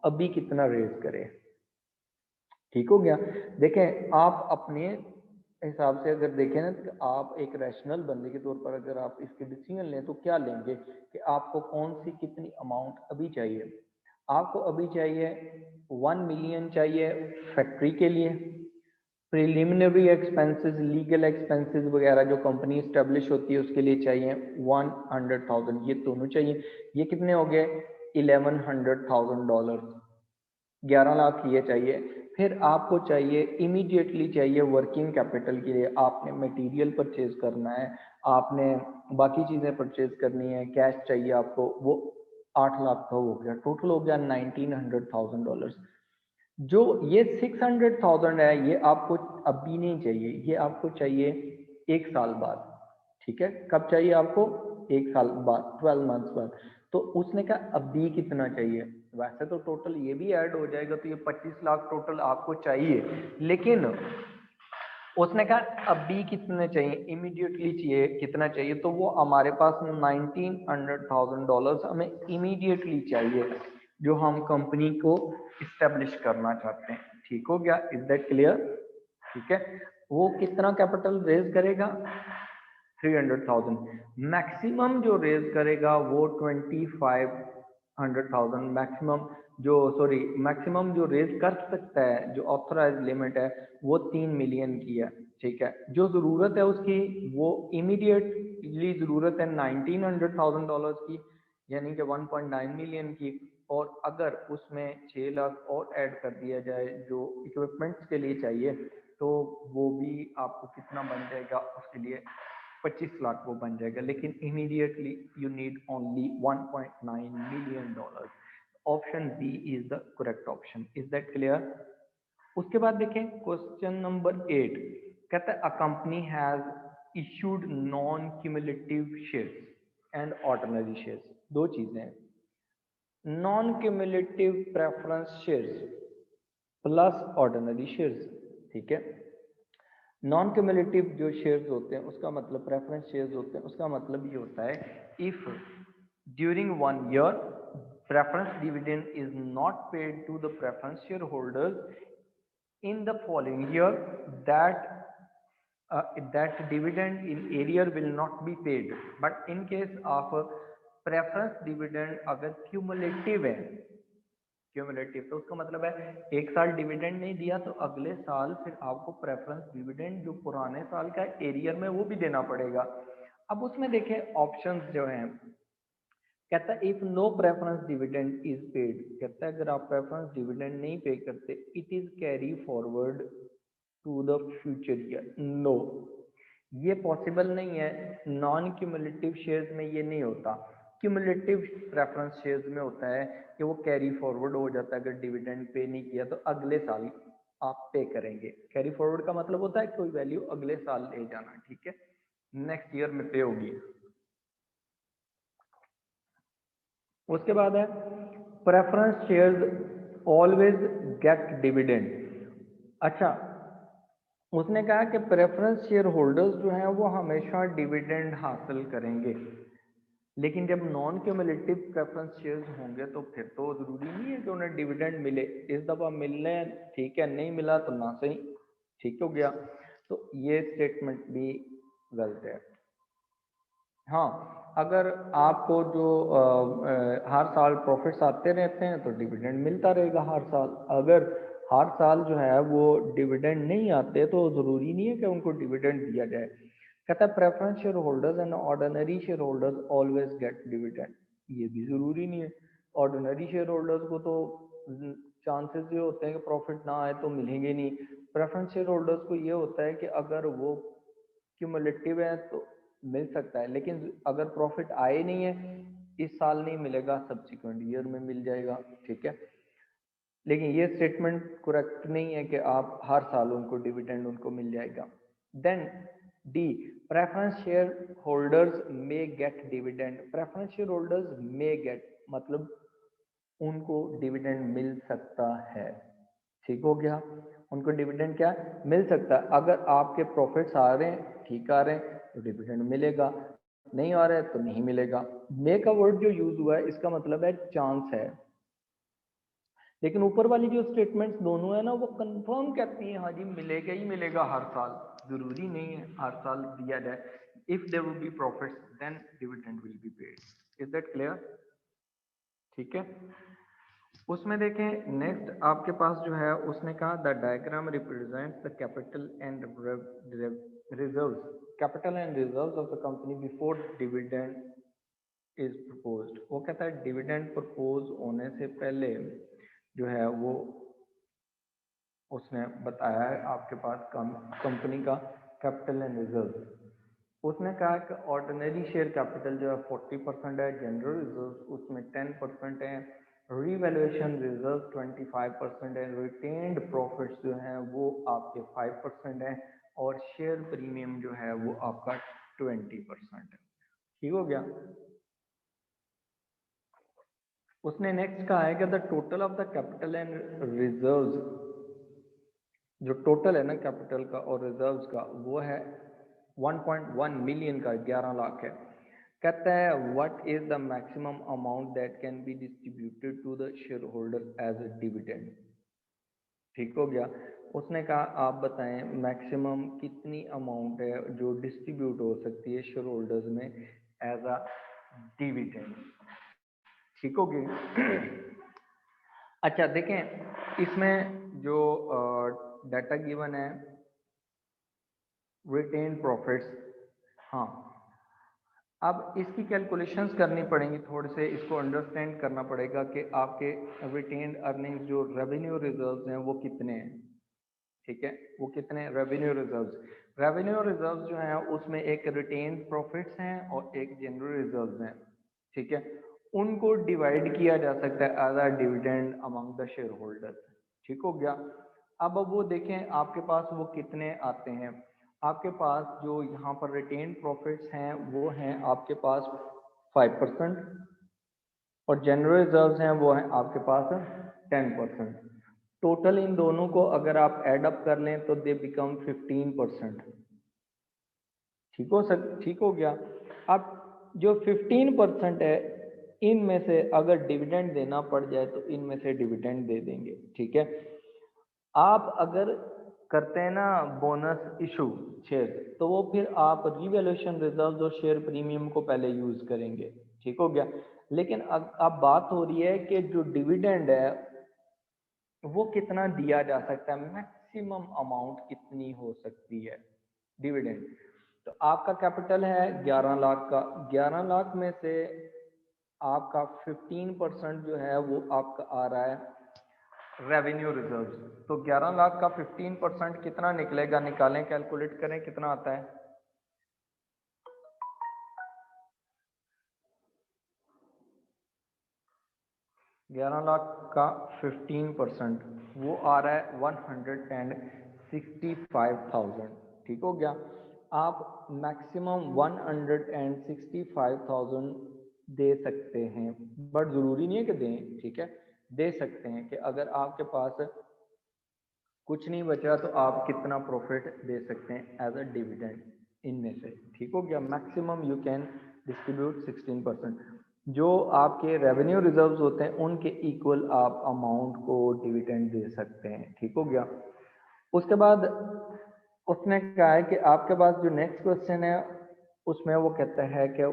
अभी कितना रेज करे। ठीक हो गया। देखें, आप अपने हिसाब से अगर देखें ना, तो आप एक रैशनल बंदे के तौर पर अगर आप इसके डिसीजन लें तो क्या लेंगे कि आपको कौन सी कितनी अमाउंट अभी चाहिए। आपको अभी चाहिए 1 मिलियन चाहिए फैक्ट्री के लिए, प्रिलिमिनरी एक्सपेंसेस, लीगल एक्सपेंसेस वगैरह जो कंपनी स्टेब्लिश होती है उसके लिए चाहिए 100,000, ये दोनों चाहिए। ये कितने हो गए, $1,100,000, 11 लाख ये चाहिए। फिर आपको चाहिए इमीडिएटली चाहिए वर्किंग कैपिटल के लिए, आपने मटेरियल परचेज करना है, आपने बाकी चीज़ें परचेज करनी है, कैश चाहिए आपको, वो 8 लाख का हो गया, टोटल हो गया $1,900,000। जो ये 600,000 है ये आपको अभी नहीं चाहिए, ये आपको चाहिए 1 साल बाद। ठीक है, कब चाहिए आपको, 1 साल बाद, 12 मंथ्स बाद। तो उसने कहा अभी कितना चाहिए, वैसे तो टोटल ये भी ऐड हो जाएगा तो ये 25 लाख टोटल आपको चाहिए, लेकिन उसने कहा अभी कितने चाहिए, इमीडिएटली चाहिए कितना चाहिए, तो वो हमारे पास $1,900,000 हमें इमीडिएटली चाहिए जो हम कंपनी को इस्टेब्लिश करना चाहते हैं। ठीक हो गया, इज दैट क्लियर। ठीक है, वो कितना कैपिटल रेज करेगा, 300,000। मैक्सिमम जो रेज करेगा वो 2500,000 मैक्सिमम, जो सॉरी मैक्सिमम जो रेज कर सकता है, जो ऑथराइज लिमिट है वो 3 मिलियन की है। ठीक है, जो ज़रूरत है उसकी वो इमीडिएटली ज़रूरत है $1,900,000 की, यानी कि 1.9 मिलियन की, और अगर उसमें 6 लाख और ऐड कर दिया जाए जो इक्विपमेंट्स के लिए चाहिए, तो वो भी आपको कितना बन जाएगा, उसके लिए 25 लाख वो बन जाएगा, लेकिन immediately you need only $1.9 million. Option B is the correct option. Is that clear. उसके बाद देखें क्वेश्चन नंबर 8, कहता है a company has issued non cumulative shares and ordinary shares. दो चीजें हैं, non cumulative preference shares plus ordinary shares. ठीक है, नॉन क्यूमुलेटिव जो शेयर्स होते हैं उसका मतलब, प्रेफरेंस शेयर्स होते हैं उसका मतलब ये होता है if during 1 year preference dividend is not paid to the preference shareholders in the following year, that that dividend in arrear will not be paid, but in case of preference dividend अगर cumulative है, cumulative तो उसका मतलब है 1 साल dividend नहीं दिया तो अगले साल फिर आपको प्रेफरेंस डिविडेंड जो पुराने साल का एरियर में वो भी देना पड़ेगा। अब उसमें देखें ऑप्शंस जो हैं, कहता है if no preference dividend is paid, कहता है अगर आप प्रेफरेंस डिविडेंड नहीं पे करते, it is carry forward to the future year. No, ये पॉसिबल नहीं है, नॉन क्यूमुलेटिव शेयर्स में ये नहीं होता। क्यूमुलेटिव प्रेफरेंस शेयर्स में होता है कि वो कैरी फॉरवर्ड हो जाता है, अगर डिविडेंड पे नहीं किया तो अगले साल आप पे करेंगे। कैरी फॉरवर्ड का मतलब होता है कोई वैल्यू अगले साल ले जाना। ठीक है, नेक्स्ट ईयर में पे होगी। उसके बाद है preference shares always get dividend. अच्छा, उसने कहा कि प्रेफरेंस शेयर होल्डर्स जो हैं वो हमेशा डिविडेंड हासिल करेंगे, लेकिन जब नॉन क्यूमुलेटिव प्रेफरेंस शेयर्स होंगे तो फिर तो ज़रूरी नहीं है कि उन्हें डिविडेंड मिले। इस दफ़ा मिलने ठीक है, नहीं मिला तो ना सही, ठीक हो गया। तो ये स्टेटमेंट भी गलत है। हाँ, अगर आपको जो हर साल प्रॉफिट्स आते रहते हैं तो डिविडेंड मिलता रहेगा हर साल। अगर हर साल जो है वो डिविडेंड नहीं आते तो ज़रूरी नहीं है कि उनको डिविडेंड दिया जाए। कहता है preference share holders and ordinary share holders always get dividend. ये भी ज़रूरी नहीं है। ऑर्डिनरी शेयर होल्डर्स को तो चांसेस ये होते हैं कि प्रॉफिट ना आए तो मिलेंगे नहीं। प्रेफरेंस शेयर होल्डर्स को ये होता है कि अगर वो क्यूमुलेटिव है तो मिल सकता है, लेकिन अगर प्रॉफिट आए नहीं है, इस साल नहीं मिलेगा, सब्सिक्वेंट ईयर में मिल जाएगा, ठीक है। लेकिन ये स्टेटमेंट करेक्ट नहीं है कि आप हर साल उनको डिविडेंड उनको मिल जाएगा। Then D, preference share holders may get dividend. Preference share holders may get मतलब उनको डिविडेंड मिल सकता है, ठीक हो गया। उनको डिविडेंड क्या मिल सकता है। अगर आपके प्रॉफिट्स आ रहे हैं, ठीक आ रहे हैं तो डिविडेंड मिलेगा, नहीं आ रहा है तो नहीं मिलेगा। मे का वर्ड जो यूज हुआ है इसका मतलब है चांस है, लेकिन ऊपर वाली जो स्टेटमेंट्स दोनों है ना वो कंफर्म कहती हैं हाँ जी मिलेगा ही मिलेगा हर साल। जरूरी नहीं है हर साल दिया जाए। If there will be profits then dividend will be paid. Is that clear? ठीक है। उसमें देखें नेक्स्ट आपके पास जो है उसने कहा the diagram represents the capital and reserves, capital and reserves of the company before dividend is proposed. वो कहता है डिविडेंड प्रपोज होने से पहले जो है वो उसने बताया है आपके पास कंपनी का कैपिटल एंड रिजर्व। उसने कहा कि ऑर्डिनरी शेयर कैपिटल जो है 40% है, जनरल रिजर्व उसमें 10% है, रीवैल्यूएशन रिजर्व 25% है, रिटेन्ड प्रॉफिट्स जो हैं वो आपके 5% है, और शेयर प्रीमियम जो है वो आपका 20% है। ठीक हो गया। उसने नेक्स्ट कहा है कि the total of the capital and reserves, जो टोटल है ना कैपिटल का और रिजर्व्स का वो है 1.1 मिलियन का, 11 लाख है। कहता है what is the maximum amount that can be distributed to the share holder as a dividend. ठीक हो गया। उसने कहा आप बताएं मैक्सिमम कितनी अमाउंट है जो डिस्ट्रीब्यूट हो सकती है शेयर होल्डर्स में एज अ डिविडेंड। ठीक हो गई। अच्छा देखें इसमें जो डाटा गिवन है रिटेन प्रॉफिट्स, हाँ अब इसकी कैलकुलेशंस करनी पड़ेंगी, थोड़े से इसको अंडरस्टैंड करना पड़ेगा कि आपके रिटेन अर्निंग्स जो रेवेन्यू रिजर्व्स हैं वो कितने हैं। ठीक है, वो कितने रेवेन्यू रिजर्व्स, रेवेन्यू रिजर्व्स जो हैं उसमें एक रिटेन प्रॉफिट्स हैं और एक जनरल रिजर्व्स हैं। ठीक है, उनको डिवाइड किया जा सकता है as a dividend among the share holders. ठीक हो गया। अब वो देखें आपके पास वो कितने आते हैं। आपके पास जो यहाँ पर रिटेन प्रॉफिट्स हैं वो हैं आपके पास 5%, और जनरल रिजर्व्स हैं वो हैं आपके पास 10%। टोटल इन दोनों को अगर आप ऐड अप कर लें तो दे बिकम 15%। ठीक हो गया। अब जो 15% है इनमें से अगर डिविडेंड देना पड़ जाए तो इनमें से डिविडेंड दे देंगे। ठीक है, आप अगर करते हैं ना बोनस इशू शेयर तो वो फिर आप रिवैल्यूएशन रिजर्व्स और शेयर प्रीमियम को पहले यूज करेंगे। ठीक हो गया। लेकिन अब बात हो रही है कि जो डिविडेंड है वो कितना दिया जा सकता है, मैक्सिमम अमाउंट कितनी हो सकती है डिविडेंड। तो आपका कैपिटल है 11 लाख का, 11 लाख में से आपका 15% जो है वो आपका आ रहा है रेवेन्यू रिजर्व्स। तो 11 लाख का 15% कितना निकलेगा, निकालें, कैलकुलेट करें कितना आता है। ग्यारह लाख का 15% वो आ रहा है 165,000। ठीक हो गया। आप मैक्सिमम 165,000 दे सकते हैं, बट जरूरी नहीं है कि दें, ठीक है, दे सकते हैं कि अगर आपके पास कुछ नहीं बचा तो आप कितना प्रॉफिट दे सकते हैं एज अ डिविडेंड इनमें से, ठीक हो गया। Maximum you can distribute 16%। जो आपके रेवेन्यू रिजर्व्स होते हैं उनके इक्वल आप अमाउंट को डिविडेंड दे सकते हैं, ठीक हो गया। उसके बाद उसने कहा है कि आपके पास जो नेक्स्ट क्वेश्चन है उसमें वो कहता है कि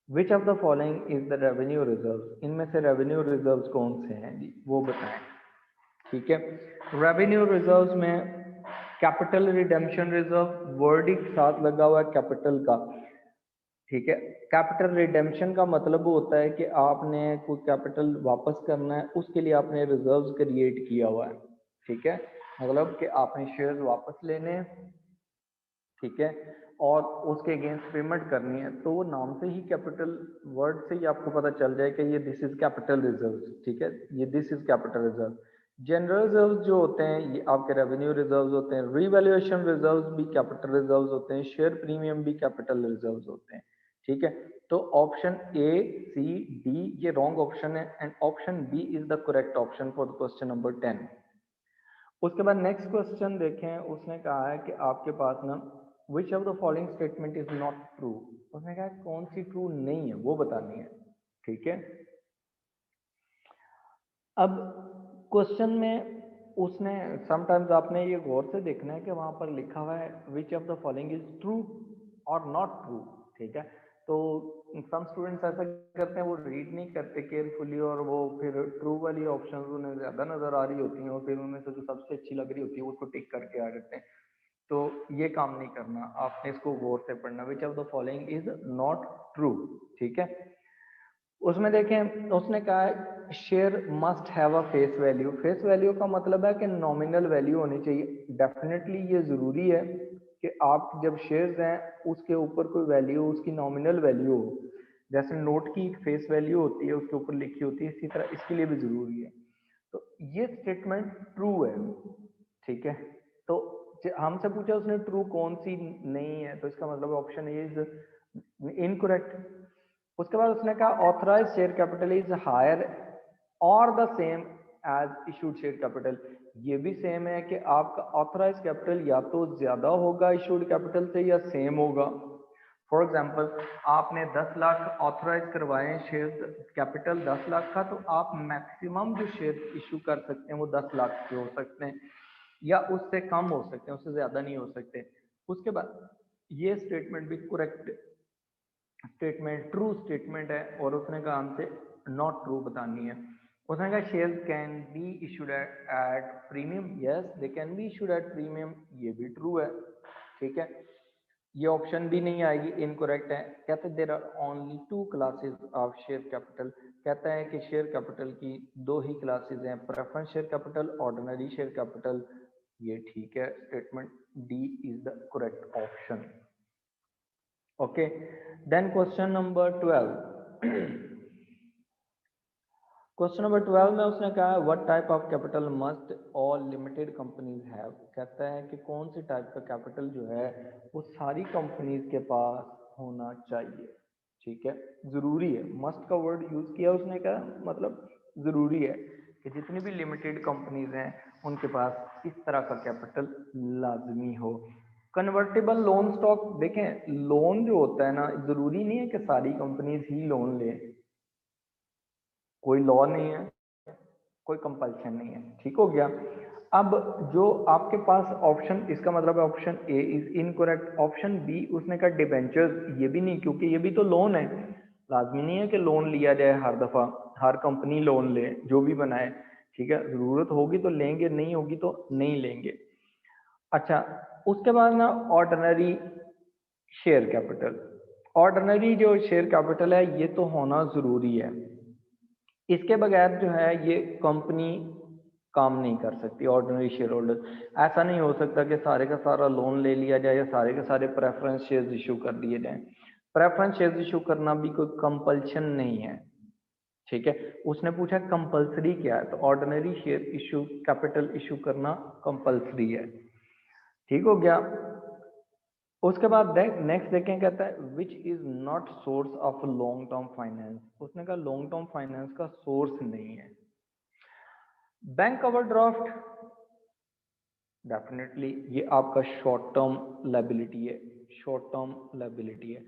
which of the following is the revenue reserve, इनमें से रेवेन्यू रिजर्व्स कौन से हैं जी, वो बताएं, ठीक है। रेवेन्यू रिजर्व्स में कैपिटल रिडेम्पशन रिजर्व वर्ड ही साथ लगा हुआ है कैपिटल का, ठीक है। कैपिटल रिडेम्पशन का मतलब होता है कि आपने कोई कैपिटल वापस करना है, उसके लिए आपने रिजर्व्स क्रिएट किया हुआ है, ठीक है। मतलब कि आपने शेयर्स वापस लेने हैं, ठीक है, और उसके अगेंस्ट पेमेंट करनी है, तो वो नाम से ही कैपिटल वर्ड से ही आपको पता चल जाए कि ये दिस इज कैपिटल रिजर्व, ठीक है, ये this is capital reserve. General reserve जो होते हैं ये आपके रेवेन्यू रिजर्व होते हैं, रीवैल्यूएशन रिजर्व भी कैपिटल रिजर्व होते हैं, शेयर प्रीमियम भी कैपिटल रिजर्व होते हैं, ठीक है। तो ऑप्शन ए सी डी ये रॉन्ग ऑप्शन है and option B is the correct option for question number 10। उसके बाद नेक्स्ट क्वेश्चन देखें, उसने कहा है कि आपके पास ना विच of the following statement is not true, उसने कहा कौन सी ट्रू नहीं है वो बतानी है, ठीक है। अब क्वेश्चन में उसने समटाइम्स आपने ये गौर से देखना है कि वहां पर लिखा हुआ है विच of the following is true और नॉट ट्रू, ठीक है। तो सम स्टूडेंट्स ऐसा करते हैं, वो रीड नहीं करते केयरफुली और वो फिर ट्रू वाली ऑप्शन उन्हें ज्यादा नजर आ रही होती हैं और फिर उनमें से जो सबसे अच्छी लग रही होती है उसको टिक करके आ जाते हैं। तो ये काम नहीं करना, आपने इसको गौर से पढ़ना, विच of the following is not true, ठीक है। उसमें देखें उसने कहा है share must have a face value, face value का मतलब है कि नॉमिनल वैल्यू होनी चाहिए। डेफिनेटली ये जरूरी है कि आप जब शेयर्स हैं उसके ऊपर कोई वैल्यू, उसकी नॉमिनल वैल्यू हो, जैसे नोट की एक फेस वैल्यू होती है उसके ऊपर लिखी होती है, इसी तरह इसके लिए भी जरूरी है। तो ये स्टेटमेंट ट्रू है, ठीक है। तो हमसे पूछा उसने ट्रू कौन सी नहीं है, तो इसका मतलब ऑप्शन इज इनकरेक्ट। उसके बाद उसने कहा authorise share capital is higher और the same as issued share capital, ये भी सेम है कि आपका ऑथराइज कैपिटल या तो ज्यादा होगा इशूड कैपिटल से या सेम होगा। फॉर एग्जाम्पल आपने 10 लाख ऑथराइज करवाए शेयर कैपिटल 10 लाख का, तो आप मैक्सिमम जो शेयर इशू कर सकते हैं वो 10 लाख के हो सकते हैं या उससे कम हो सकते हैं, उससे ज्यादा नहीं हो सकते। उसके बाद ये स्टेटमेंट भी करेक्ट स्टेटमेंट ट्रू स्टेटमेंट है और उसने कहा हमसे नॉट ट्रू बतानी है। उसने कहा share can be issued at premium, yes they can be issued at premium, ये भी ट्रू है, ठीक है। ये ऑप्शन भी नहीं आएगी, इनकरेक्ट है। कहते हैं there are only 2 classes of share capital, कहता है कि शेयर कैपिटल की 2 ही क्लासेस हैं, preference share capital, ordinary share capital, ये ठीक है। Statement D is the correct option, okay. Then question number 12 question number 12 में उसने कहा what type of capital must all limited companies have, कहता है कि कौन सी टाइप का कैपिटल जो है वो सारी कंपनीज के पास होना चाहिए, ठीक है। जरूरी है, मस्ट का वर्ड यूज किया उसने, कहा मतलब जरूरी है कि जितनी भी लिमिटेड कंपनीज हैं उनके पास इस तरह का कैपिटल लाजमी हो। कन्वर्टेबल लोन स्टॉक, देखें लोन जो होता है ना, जरूरी नहीं है कि सारी कंपनीज ही लोन लें, कोई लॉ नहीं है, कोई कंपल्शन नहीं है, ठीक हो गया। अब जो आपके पास ऑप्शन, इसका मतलब है option A is incorrect. Option B उसने कहा डिबेंचर्स, ये भी नहीं, क्योंकि ये भी तो लोन है, लाजमी नहीं है कि लोन लिया जाए हर दफा, हर कंपनी लोन ले जो भी बनाए, ठीक है। जरूरत होगी तो लेंगे, नहीं होगी तो नहीं लेंगे। अच्छा, उसके बाद ना ऑर्डिनरी शेयर कैपिटल, ऑर्डिनरी जो शेयर कैपिटल है ये तो होना जरूरी है, इसके बगैर जो है ये कंपनी काम नहीं कर सकती। ऑर्डिनरी शेयर होल्डर, ऐसा नहीं हो सकता कि सारे का सारा लोन ले लिया जाए या सारे के सारे प्रेफरेंस शेयर्स इशू कर दिए जाएं। प्रेफरेंस शेयर्स इशू करना भी कोई कंपल्शन नहीं है, ठीक है। उसने पूछा कंपल्सरी क्या है, तो ordinary share issue capital issue करना कंपल्सरी है, ठीक हो गया। उसके बाद नेक्स्ट देखें, कहता है which is not source of long term finance. उसने कहा लॉन्ग टर्म फाइनेंस का सोर्स नहीं है। बैंक ओवरड्राफ्ट डेफिनेटली ये आपका शॉर्ट टर्म लायबिलिटी है, शॉर्ट टर्म लायबिलिटी है।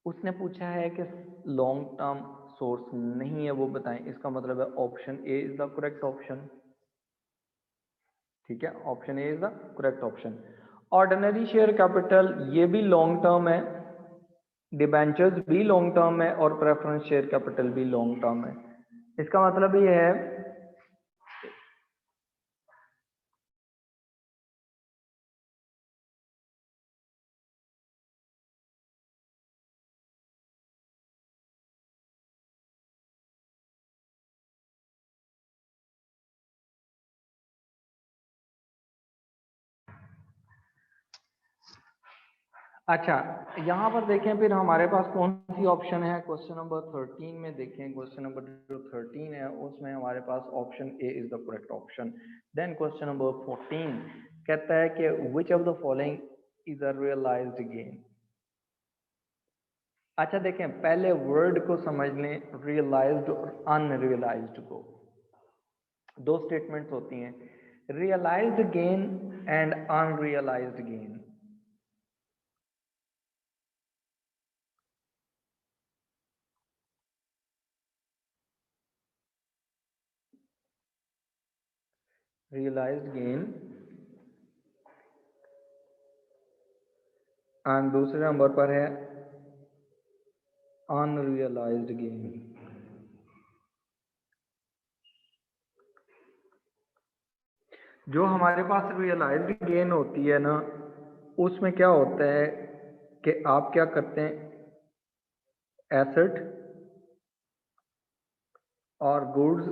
उसने पूछा है कि लॉन्ग टर्म सोर्स नहीं है, वो बताएं। इसका मतलब है option A is the correct option. ठीक है, option A is the correct option. Ordinary share capital ये भी लॉन्ग टर्म है, डिबेंचर्स भी लॉन्ग टर्म है और प्रेफरेंस शेयर कैपिटल भी लॉन्ग टर्म है। इसका मतलब ये है अच्छा, यहाँ पर देखें फिर हमारे पास कौन सी ऑप्शन है। क्वेश्चन नंबर 13 में देखें, क्वेश्चन नंबर जो 13 है उसमें हमारे पास option A is the correct option. Then question number 14 कहता है कि which of the following is a realised gain. अच्छा देखें, पहले वर्ड को समझ लें, रियलाइज्ड और अनरियलाइज्ड को। दो स्टेटमेंट्स होती हैं, realised gain and unrealised gain. Realised gain and दूसरे नंबर पर है अनरियलाइज्ड गेन। जो हमारे पास रियलाइज्ड गेन होती है ना, उसमें क्या होता है कि आप क्या करते हैं, एसेट और गुड्स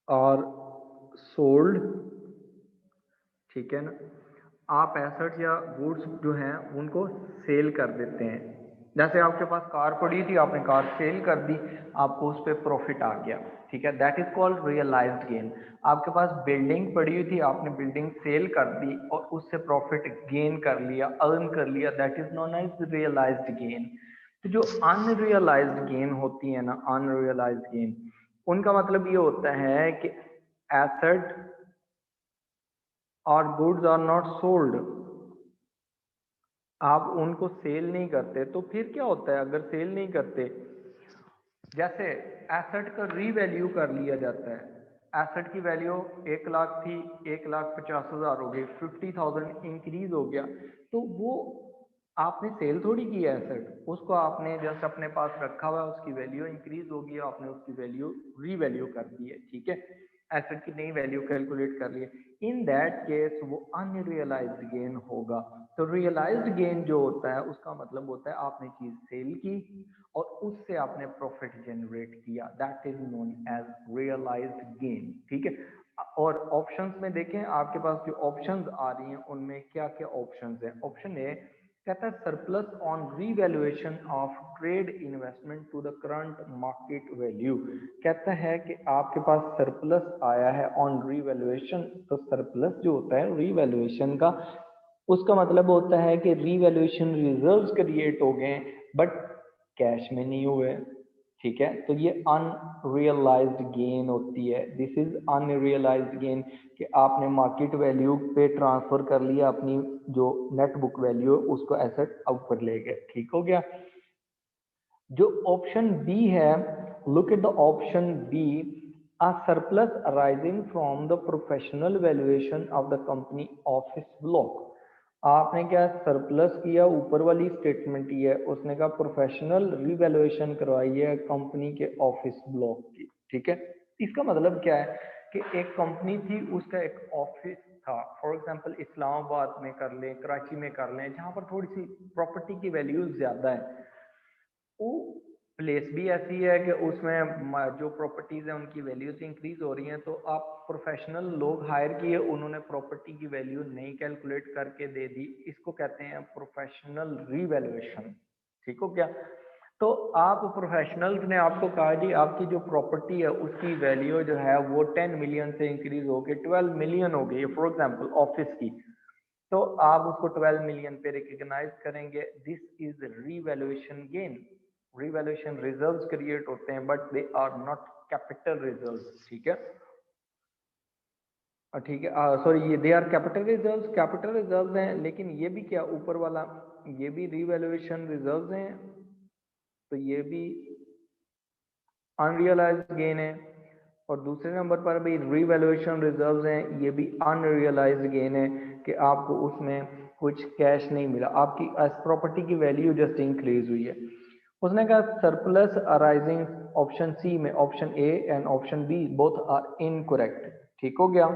और सोल्ड, ठीक है ना, आप एसेट या गुड्स जो हैं उनको सेल कर देते हैं। जैसे आपके पास कार पड़ी थी, आपने कार सेल कर दी, आपको उस पर प्रॉफिट आ गया, ठीक है, that is called realised gain. आपके पास बिल्डिंग पड़ी हुई थी, आपने बिल्डिंग सेल कर दी और उससे प्रॉफिट गेन कर लिया, अर्न कर लिया, that is known as realised gain. तो जो अनरियलाइज्ड गेन होती है ना, अनरियलाइज्ड गेन, उनका मतलब ये होता है कि एसेट और गुड्स आर नॉट सोल्ड, आप उनको सेल नहीं करते। तो फिर क्या होता है अगर सेल नहीं करते, जैसे एसेट का रीवैल्यू कर लिया जाता है, एसेट की वैल्यू 1 लाख थी, 1,50,000 हो गई, 50,000 इंक्रीज हो गया, तो वो आपने सेल थोड़ी की है एसेट, उसको आपने जस्ट अपने पास रखा हुआ है, उसकी वैल्यू इंक्रीज होगी, आपने उसकी वैल्यू रीवैल्यू कर दी है, ठीक है, एसेट की नई वैल्यू कैलकुलेट कर ली है। इन दैट केस वो अनरियलाइज्ड गेन होगा। तो रियलाइज्ड गेन जो होता है उसका मतलब होता है आपने चीज सेल की और उससे आपने प्रॉफिट जनरेट किया, that is known as realised gain, ठीक है। और ऑप्शंस में देखें, आपके पास जो ऑप्शंस आ रही हैं उनमें क्या क्या ऑप्शंस हैं। ऑप्शन ए कहता है surplus on revaluation of trade investment to the current market value. कहता है कि आपके पास सरप्लस आया है ऑन रीवैल्यूएशन। तो सरप्लस जो होता है रीवैल्यूएशन का, उसका मतलब होता है कि रीवैल्यूएशन रिजर्व्स क्रिएट हो गए बट कैश में नहीं हुए, ठीक है। तो ये अनरियलाइज्ड गेन होती है, दिस इज अनरियलाइज्ड गेन, कि आपने मार्केट वैल्यू पे ट्रांसफर कर लिया अपनी जो नेट बुक वैल्यू है उसको एसेट ऊपर ले गए, ठीक हो गया। जो ऑप्शन बी है, look at the option B, a surplus arising from the professional valuation of the company office block. आपने क्या सरप्लस किया, ऊपर वाली स्टेटमेंट ही है, उसने कहा प्रोफेशनल रिवैल्यूएशन करवाई है कंपनी के ऑफिस ब्लॉक की, ठीक है। इसका मतलब क्या है कि एक कंपनी थी, उसका एक ऑफिस था, फॉर एग्जांपल इस्लामाबाद में कर लें, कराची में कर लें, जहां पर थोड़ी सी प्रॉपर्टी की वैल्यू ज्यादा है। वो प्लेस भी ऐसी है कि उसमें जो प्रॉपर्टीज है उनकी वैल्यूज इंक्रीज हो रही हैं, तो आप प्रोफेशनल लोग हायर किए, उन्होंने प्रॉपर्टी की वैल्यू नहीं कैलकुलेट करके दे दी, इसको कहते हैं प्रोफेशनल रीवैल्यूएशन, ठीक हो क्या। तो आप प्रोफेशनल्स ने आपको कहा जी आपकी जो प्रॉपर्टी है उसकी वैल्यू जो है वो 10 मिलियन से इंक्रीज होकर 12 मिलियन हो गई, फॉर एग्जांपल ऑफिस की। तो आप उसको 12 मिलियन पे रिकॉग्नाइज करेंगे। This is revaluation gain. Revaluation reserves create होते हैं but they are not capital reserves, ठीक है। ठीक है, सॉरी, ये दे आर कैपिटल रिजर्व्स हैं, लेकिन ये भी क्या ऊपर वाला, ये भी रीवैल्यूएशन रिजर्व्स हैं, तो ये भी अनरियलाइज्ड गेन है। और दूसरे नंबर पर भी रीवैल्यूएशन रिजर्व्स हैं, ये भी अनरियलाइज्ड गेन है कि आपको उसमें कुछ कैश नहीं मिला, आपकी प्रॉपर्टी की वैल्यू जस्ट इंक्रीज हुई है। उसने कहा सरप्लस अराइजिंग, ऑप्शन सी में option A and option B both are incorrect, ठीक हो गया।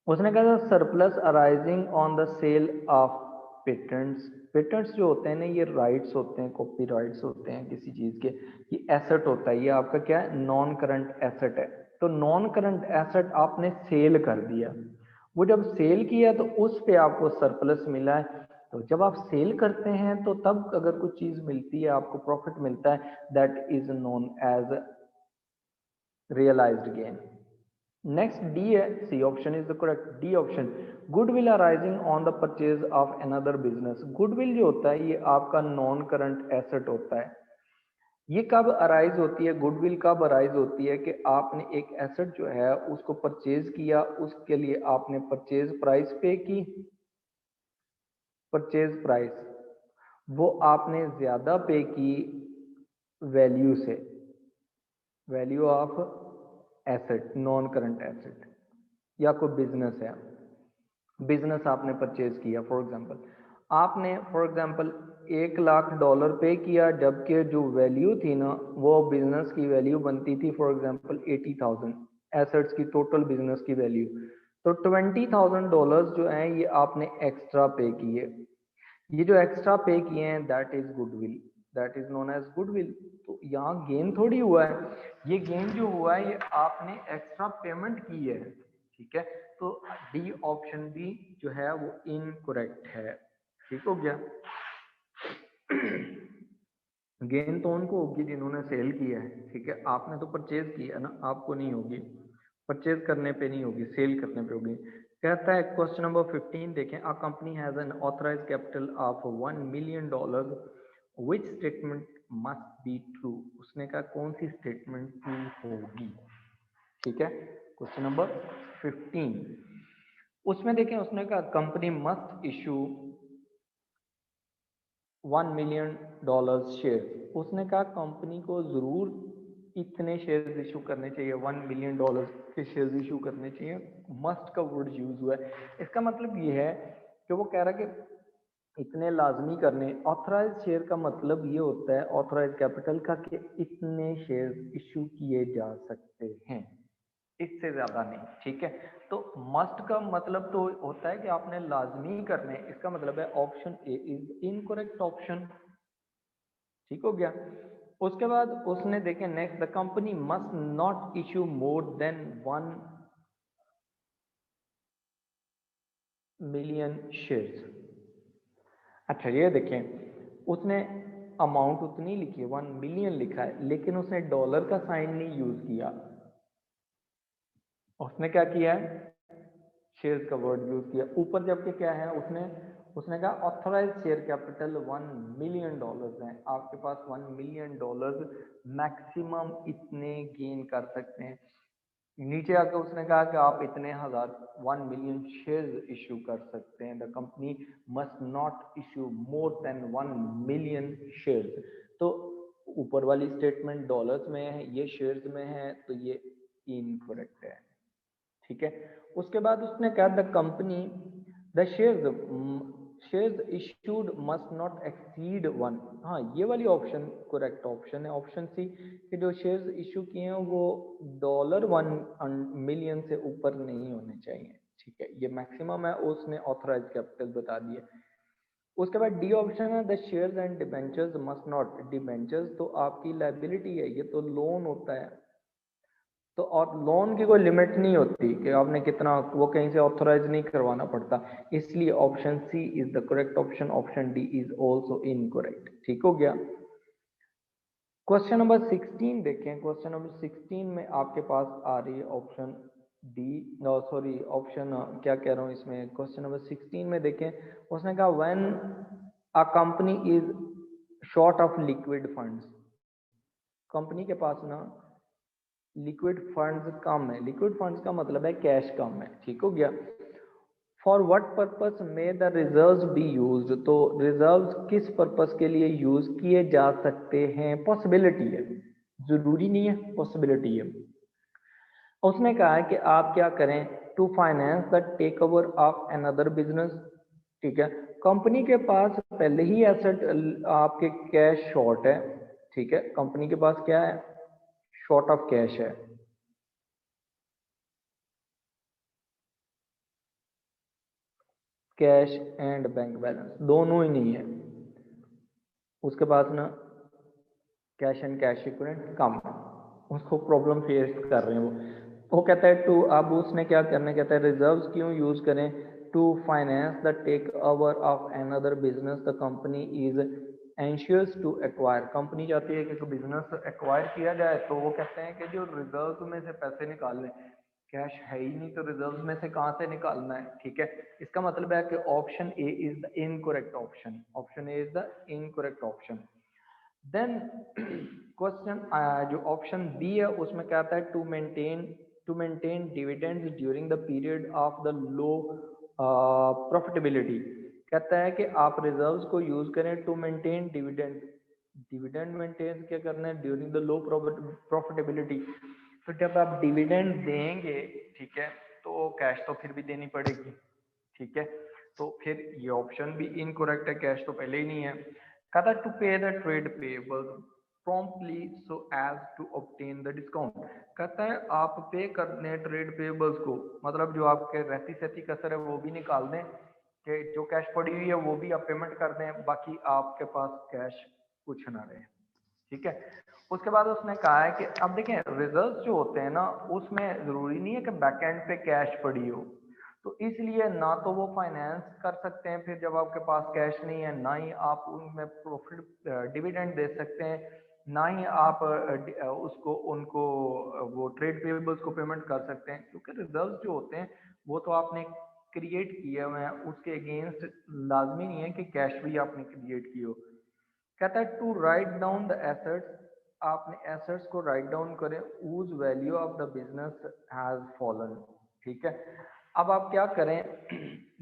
उसने कहा surplus arising on the sale of patents. Patents जो होते हैं ना, ये राइट्स होते हैं, कॉपी राइट्स होते हैं किसी चीज के, ये एसेट होता है, ये आपका क्या है, नॉन करंट एसेट है। तो नॉन करंट एसेट आपने सेल कर दिया, वो जब सेल किया तो उस पे आपको सरप्लस मिला है। तो जब आप सेल करते हैं तो तब अगर कुछ चीज मिलती है, आपको प्रॉफिट मिलता है, that is known as realised gain. Next D है, C option is the correct, D option. Goodwill arising on the purchase of another business. Goodwill जो होता है ये आपका नॉन करंट एसेट होता है। ये कब अराइज होती है, गुडविल कब अराइज होती है कि आपने एक एसेट जो है उसको परचेज किया, उसके लिए आपने परचेज प्राइस पे की, परचेज प्राइस वो आपने ज्यादा पे की वैल्यू से, value of asset, non current asset, या कोई बिजनेस है, बिजनेस आपने परचेज किया, फॉर एग्जांपल आपने फॉर एग्जांपल $1,00,000 पे किया, जबकि जो वैल्यू थी ना वो बिजनेस की वैल्यू बनती थी फॉर एग्जांपल 80,000, एसेट्स की टोटल बिजनेस की वैल्यू। तो $20,000 जो है ये आपने एक्स्ट्रा पे किए, ये जो एक्स्ट्रा पे किए हैं that is goodwill, that is known as goodwill. तो यहाँ गेन थोड़ी हुआ है, ये गेन जो हुआ है ये आपने एक्स्ट्रा पेमेंट की है, ठीक है। तो डी ऑप्शन भी जो है वो इनकरेक्ट है, ठीक हो गया। गेन तो उनको होगी जिन्होंने सेल किया है, ठीक है, आपने तो परचेज किया ना, आपको नहीं होगी, परचेज करने पे नहीं होगी, सेल करने पे होगी। कहता है क्वेश्चन नंबर 15 देखें, अ company has an authorised capital of $1 million, which statement must be true. उसने कहा कौन सी स्टेटमेंट ट्रू होगी, ठीक है। क्वेश्चन नंबर 15 उसमें देखें, उसने कहा company must issue $1 million share. उसने कहा कंपनी को जरूर इतने शेयर्स इशू करने चाहिए, $1 मिलियन के शेयर्स इशू करने चाहिए। मस्ट का वर्ड यूज हुआ है, इसका मतलब ये है कि वो कह रहा है कि इतने लाजमी करने। ऑथराइज शेयर का मतलब ये होता है ऑथराइज कैपिटल का कि इतने शेयर्स इशू किए जा सकते हैं, इससे ज्यादा नहीं, ठीक है। तो मस्ट का मतलब तो होता है कि आपने लाजमी करने, इसका मतलब है option A is incorrect option, ठीक हो गया। उसके बाद उसने देखे next, the company must not issue more than 1 million shares. अच्छा ये देखें, उसने अमाउंट उतनी लिखी है, 1 मिलियन लिखा है, लेकिन उसने डॉलर का साइन नहीं यूज किया। उसने क्या किया है, शेयर्स का वर्ड यूज किया ऊपर, जबकि क्या है उसने कहा ऑथराइज शेयर कैपिटल $1 मिलियन है, आपके पास $1 मिलियन मैक्सिमम इतने गेन कर सकते हैं। नीचे आके उसने कहा कि आप इतने 1 मिलियन शेयर्स इशू कर सकते हैं, the company must not issue more than 1 million shares. तो ऊपर वाली स्टेटमेंट डॉलर्स में है, ये शेयर्स में है, तो ये इनकरेक्ट है, ठीक है। उसके बाद उसने कहा the company the shares issued must not exceed 1। हाँ ये वाली ऑप्शन करेक्ट ऑप्शन है, ऑप्शन सी, कि जो शेयर्स इशू किए हैं वो $1 मिलियन से ऊपर नहीं होने चाहिए, ठीक है, ये मैक्सिमम है, उसने ऑथराइज कैपिटल बता दिया। उसके बाद डी ऑप्शन है the shares and debentures must not. Debentures तो आपकी लाइबिलिटी है, ये तो लोन होता है, तो और लोन की कोई लिमिट नहीं होती कि आपने कितना, वो कहीं से ऑथराइज नहीं करवाना पड़ता, इसलिए option C is the correct option, option D is also incorrect, ठीक हो गया। क्वेश्चन नंबर 16 देखें, क्वेश्चन नंबर 16 में आपके पास आ रही है ऑप्शन डी, सॉरी ऑप्शन क्या कह रहा हूँ इसमें, क्वेश्चन नंबर 16 में देखें, उसने कहा when a company is short of liquid funds, company के पास ना लिक्विड फंड्स कम है, लिक्विड फंड्स का मतलब है कैश कम है, ठीक हो गया। फॉर व्हाट पर्पस में द रिजर्व्स बी यूज्ड, तो रिजर्व्स किस पर्पस के लिए यूज किए जा सकते हैं, पॉसिबिलिटी है, जरूरी नहीं है, पॉसिबिलिटी है। उसने कहा है कि आप क्या करें, to finance the take over of another business, ठीक है। कंपनी के पास पहले ही एसेट आपके कैश शॉर्ट है, ठीक है, कंपनी के पास क्या है, शॉर्ट ऑफ कैश है, कैश एंड बैंक बैलेंस दोनों ही नहीं है, उसके पास ना कैश एंड कैश इक्विवेलेंट कम है, उसको प्रॉब्लम फेस कर रहे हैं वो कहता है टू, अब उसने क्या करना है, कहता है रिजर्व्स क्यों यूज करें, to finance the take over of another business the company is anxious to acquire, company चाहती है कि बिजनेस एक्वायर किया जाए, तो वो कहते हैं कि जो रिजर्व में से पैसे निकाल लें, कैश है ही नहीं तो रिजर्व में से कहाँ से निकालना है, ठीक है। इसका मतलब है कि option A is the incorrect option, option A is the incorrect option. Then question जो ऑप्शन बी है उसमें क्या आता है, to maintain dividends during the period of the low profitability, कहता है कि आप रिजर्व्स को यूज करें to maintain dividend, dividend maintain क्या करना है ड्यूरिंग द लो प्रॉफिटेबिलिटी, तो जब आप डिविडेंड देंगे, ठीक है, तो कैश तो फिर भी देनी पड़ेगी, ठीक है, तो फिर ये ऑप्शन भी इनकरेक्ट है, कैश तो पहले ही नहीं है। कहता to pay the trade payables promptly so as to obtain the discount, कहता है आप पे कर दें ट्रेड पेबल्स को, मतलब जो आपके रहती सहती कसर है वो भी निकाल दें, कि जो कैश पड़ी हुई है वो भी आप पेमेंट कर दें, बाकी आपके पास कैश कुछ ना रहे, ठीक है। उसके बाद उसने कहा है कि अब देखें रिजल्ट जो होते हैं ना, उसमें जरूरी नहीं है कि बैक एंड पे कैश पड़ी हो, तो इसलिए ना तो वो फाइनेंस कर सकते हैं फिर जब आपके पास कैश नहीं है, ना ही आप उनमें प्रॉफिट डिविडेंड दे सकते हैं, ना ही आप उसको उनको वो ट्रेड पेबल्स को पेमेंट कर सकते हैं, क्योंकि रिजर्व जो होते हैं वो तो आपने क्रिएट किए हुए हैं, उसके अगेंस्ट लाजमी नहीं है कि कैश भी आपने क्रिएट की हो। कहता है to write down the assets, आपने एसेट्स को राइट डाउन करें whose value of the business has fallen, ठीक है। अब आप क्या करें,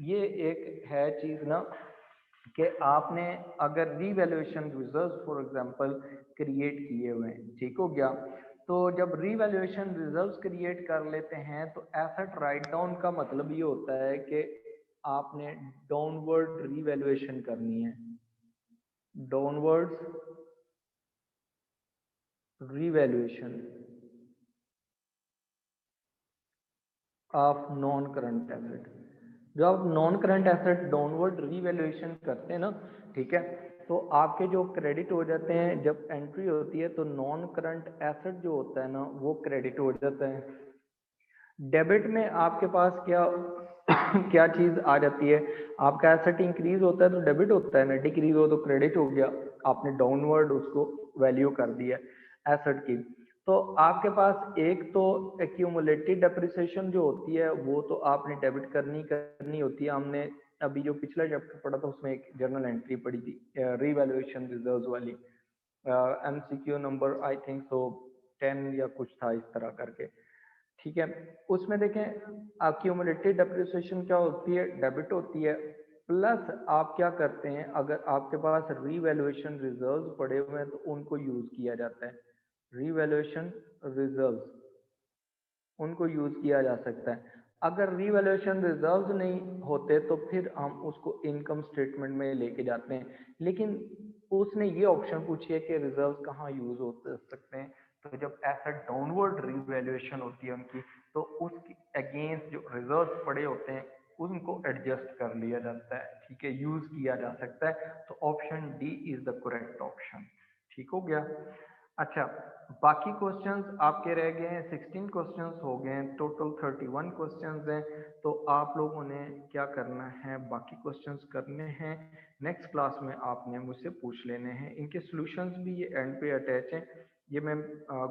ये एक है चीज ना कि आपने अगर revaluation reserve for example create किए हुए हैं, ठीक हो गया, तो जब रीवैल्यूएशन रिजर्व्स क्रिएट कर लेते हैं तो एसेट राइट डाउन का मतलब ये होता है कि आपने डाउनवर्ड रीवैल्यूएशन करनी है, downwards revaluation of non current asset, जो आप non current asset downward revaluation करते हैं ना, ठीक है, तो आपके जो क्रेडिट हो जाते हैं जब एंट्री होती है, तो नॉन करंट एसेट जो होता है ना वो क्रेडिट हो जाता है। डेबिट में आपके पास क्या क्या चीज आ जाती है, आपका एसेट इंक्रीज होता है तो डेबिट होता है ना, डिक्रीज हो तो क्रेडिट हो गया, आपने डाउनवर्ड उसको वैल्यू कर दिया एसेट की। तो आपके पास एक तो एक्यूमुलेटेड डेप्रिसिएशन जो होती है वो तो आपने डेबिट करनी करनी होती है, हमने अभी जो पिछला चैप्टर पढ़ा था उसमें एक जर्नल एंट्री पढ़ी थी रीवैल्यूएशन रिजर्व्स वाली, MCQ number I think so 10 या कुछ था इस तरह करके, ठीक है। उसमें देखें अक्यूमुलेटेड डेप्रिसिएशन क्या होती है, डेबिट होती है, प्लस आप क्या करते हैं अगर आपके पास रीवैल्यूएशन रिजर्व्स पड़े हुए हैं तो उनको यूज किया जाता है, रीवैल्यूएशन रिजर्व्स उनको यूज किया जा सकता है। अगर रीवैल्यूएशन रिजर्व्स नहीं होते तो फिर हम उसको इनकम स्टेटमेंट में लेके जाते हैं, लेकिन उसने ये ऑप्शन पूछी है कि रिजर्व्स कहाँ यूज हो सकते हैं, तो जब एसेट डाउनवर्ड रीवैल्यूएशन होती है उनकी, तो उसके अगेंस्ट जो रिजर्व्स पड़े होते हैं उनको एडजस्ट कर लिया जाता है, ठीक है, यूज किया जा सकता है, तो option D is the correct option, ठीक हो गया। अच्छा, बाकी क्वेश्चंस आपके रह गए हैं, 16 क्वेश्चंस हो गए हैं, टोटल 31 क्वेश्चंस हैं, तो आप लोगों ने क्या करना है, बाकी क्वेश्चंस करने हैं, नेक्स्ट क्लास में आपने मुझसे पूछ लेने हैं, इनके सॉल्यूशंस भी ये एंड पे अटैच हैं, ये मैं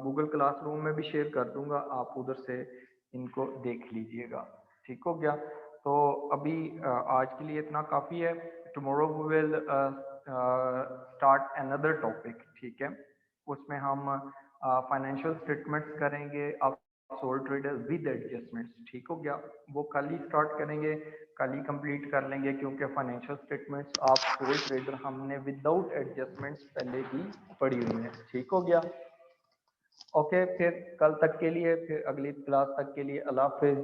गूगल क्लासरूम में भी शेयर कर दूंगा, आप उधर से इनको देख लीजिएगा। ठीक हो गया। तो अभी आज के लिए इतना काफ़ी है। Tomorrow we will start another topic, ठीक है। उसमें हम फाइनेंशियल स्टेटमेंट्स करेंगे, अब सोल ट्रेडर विद एडजस्टमेंट्स, ठीक हो गया। वो कल ही स्टार्ट करेंगे, कल ही कंप्लीट कर लेंगे, क्योंकि फाइनेंशियल स्टेटमेंट्स आप सोल ट्रेडर हमने विदाउट एडजस्टमेंट्स पहले ही पढ़ी हुई है। ठीक हो गया। ओके, फिर कल तक के लिए, फिर अगली क्लास तक के लिए अल्लाह हाफिज।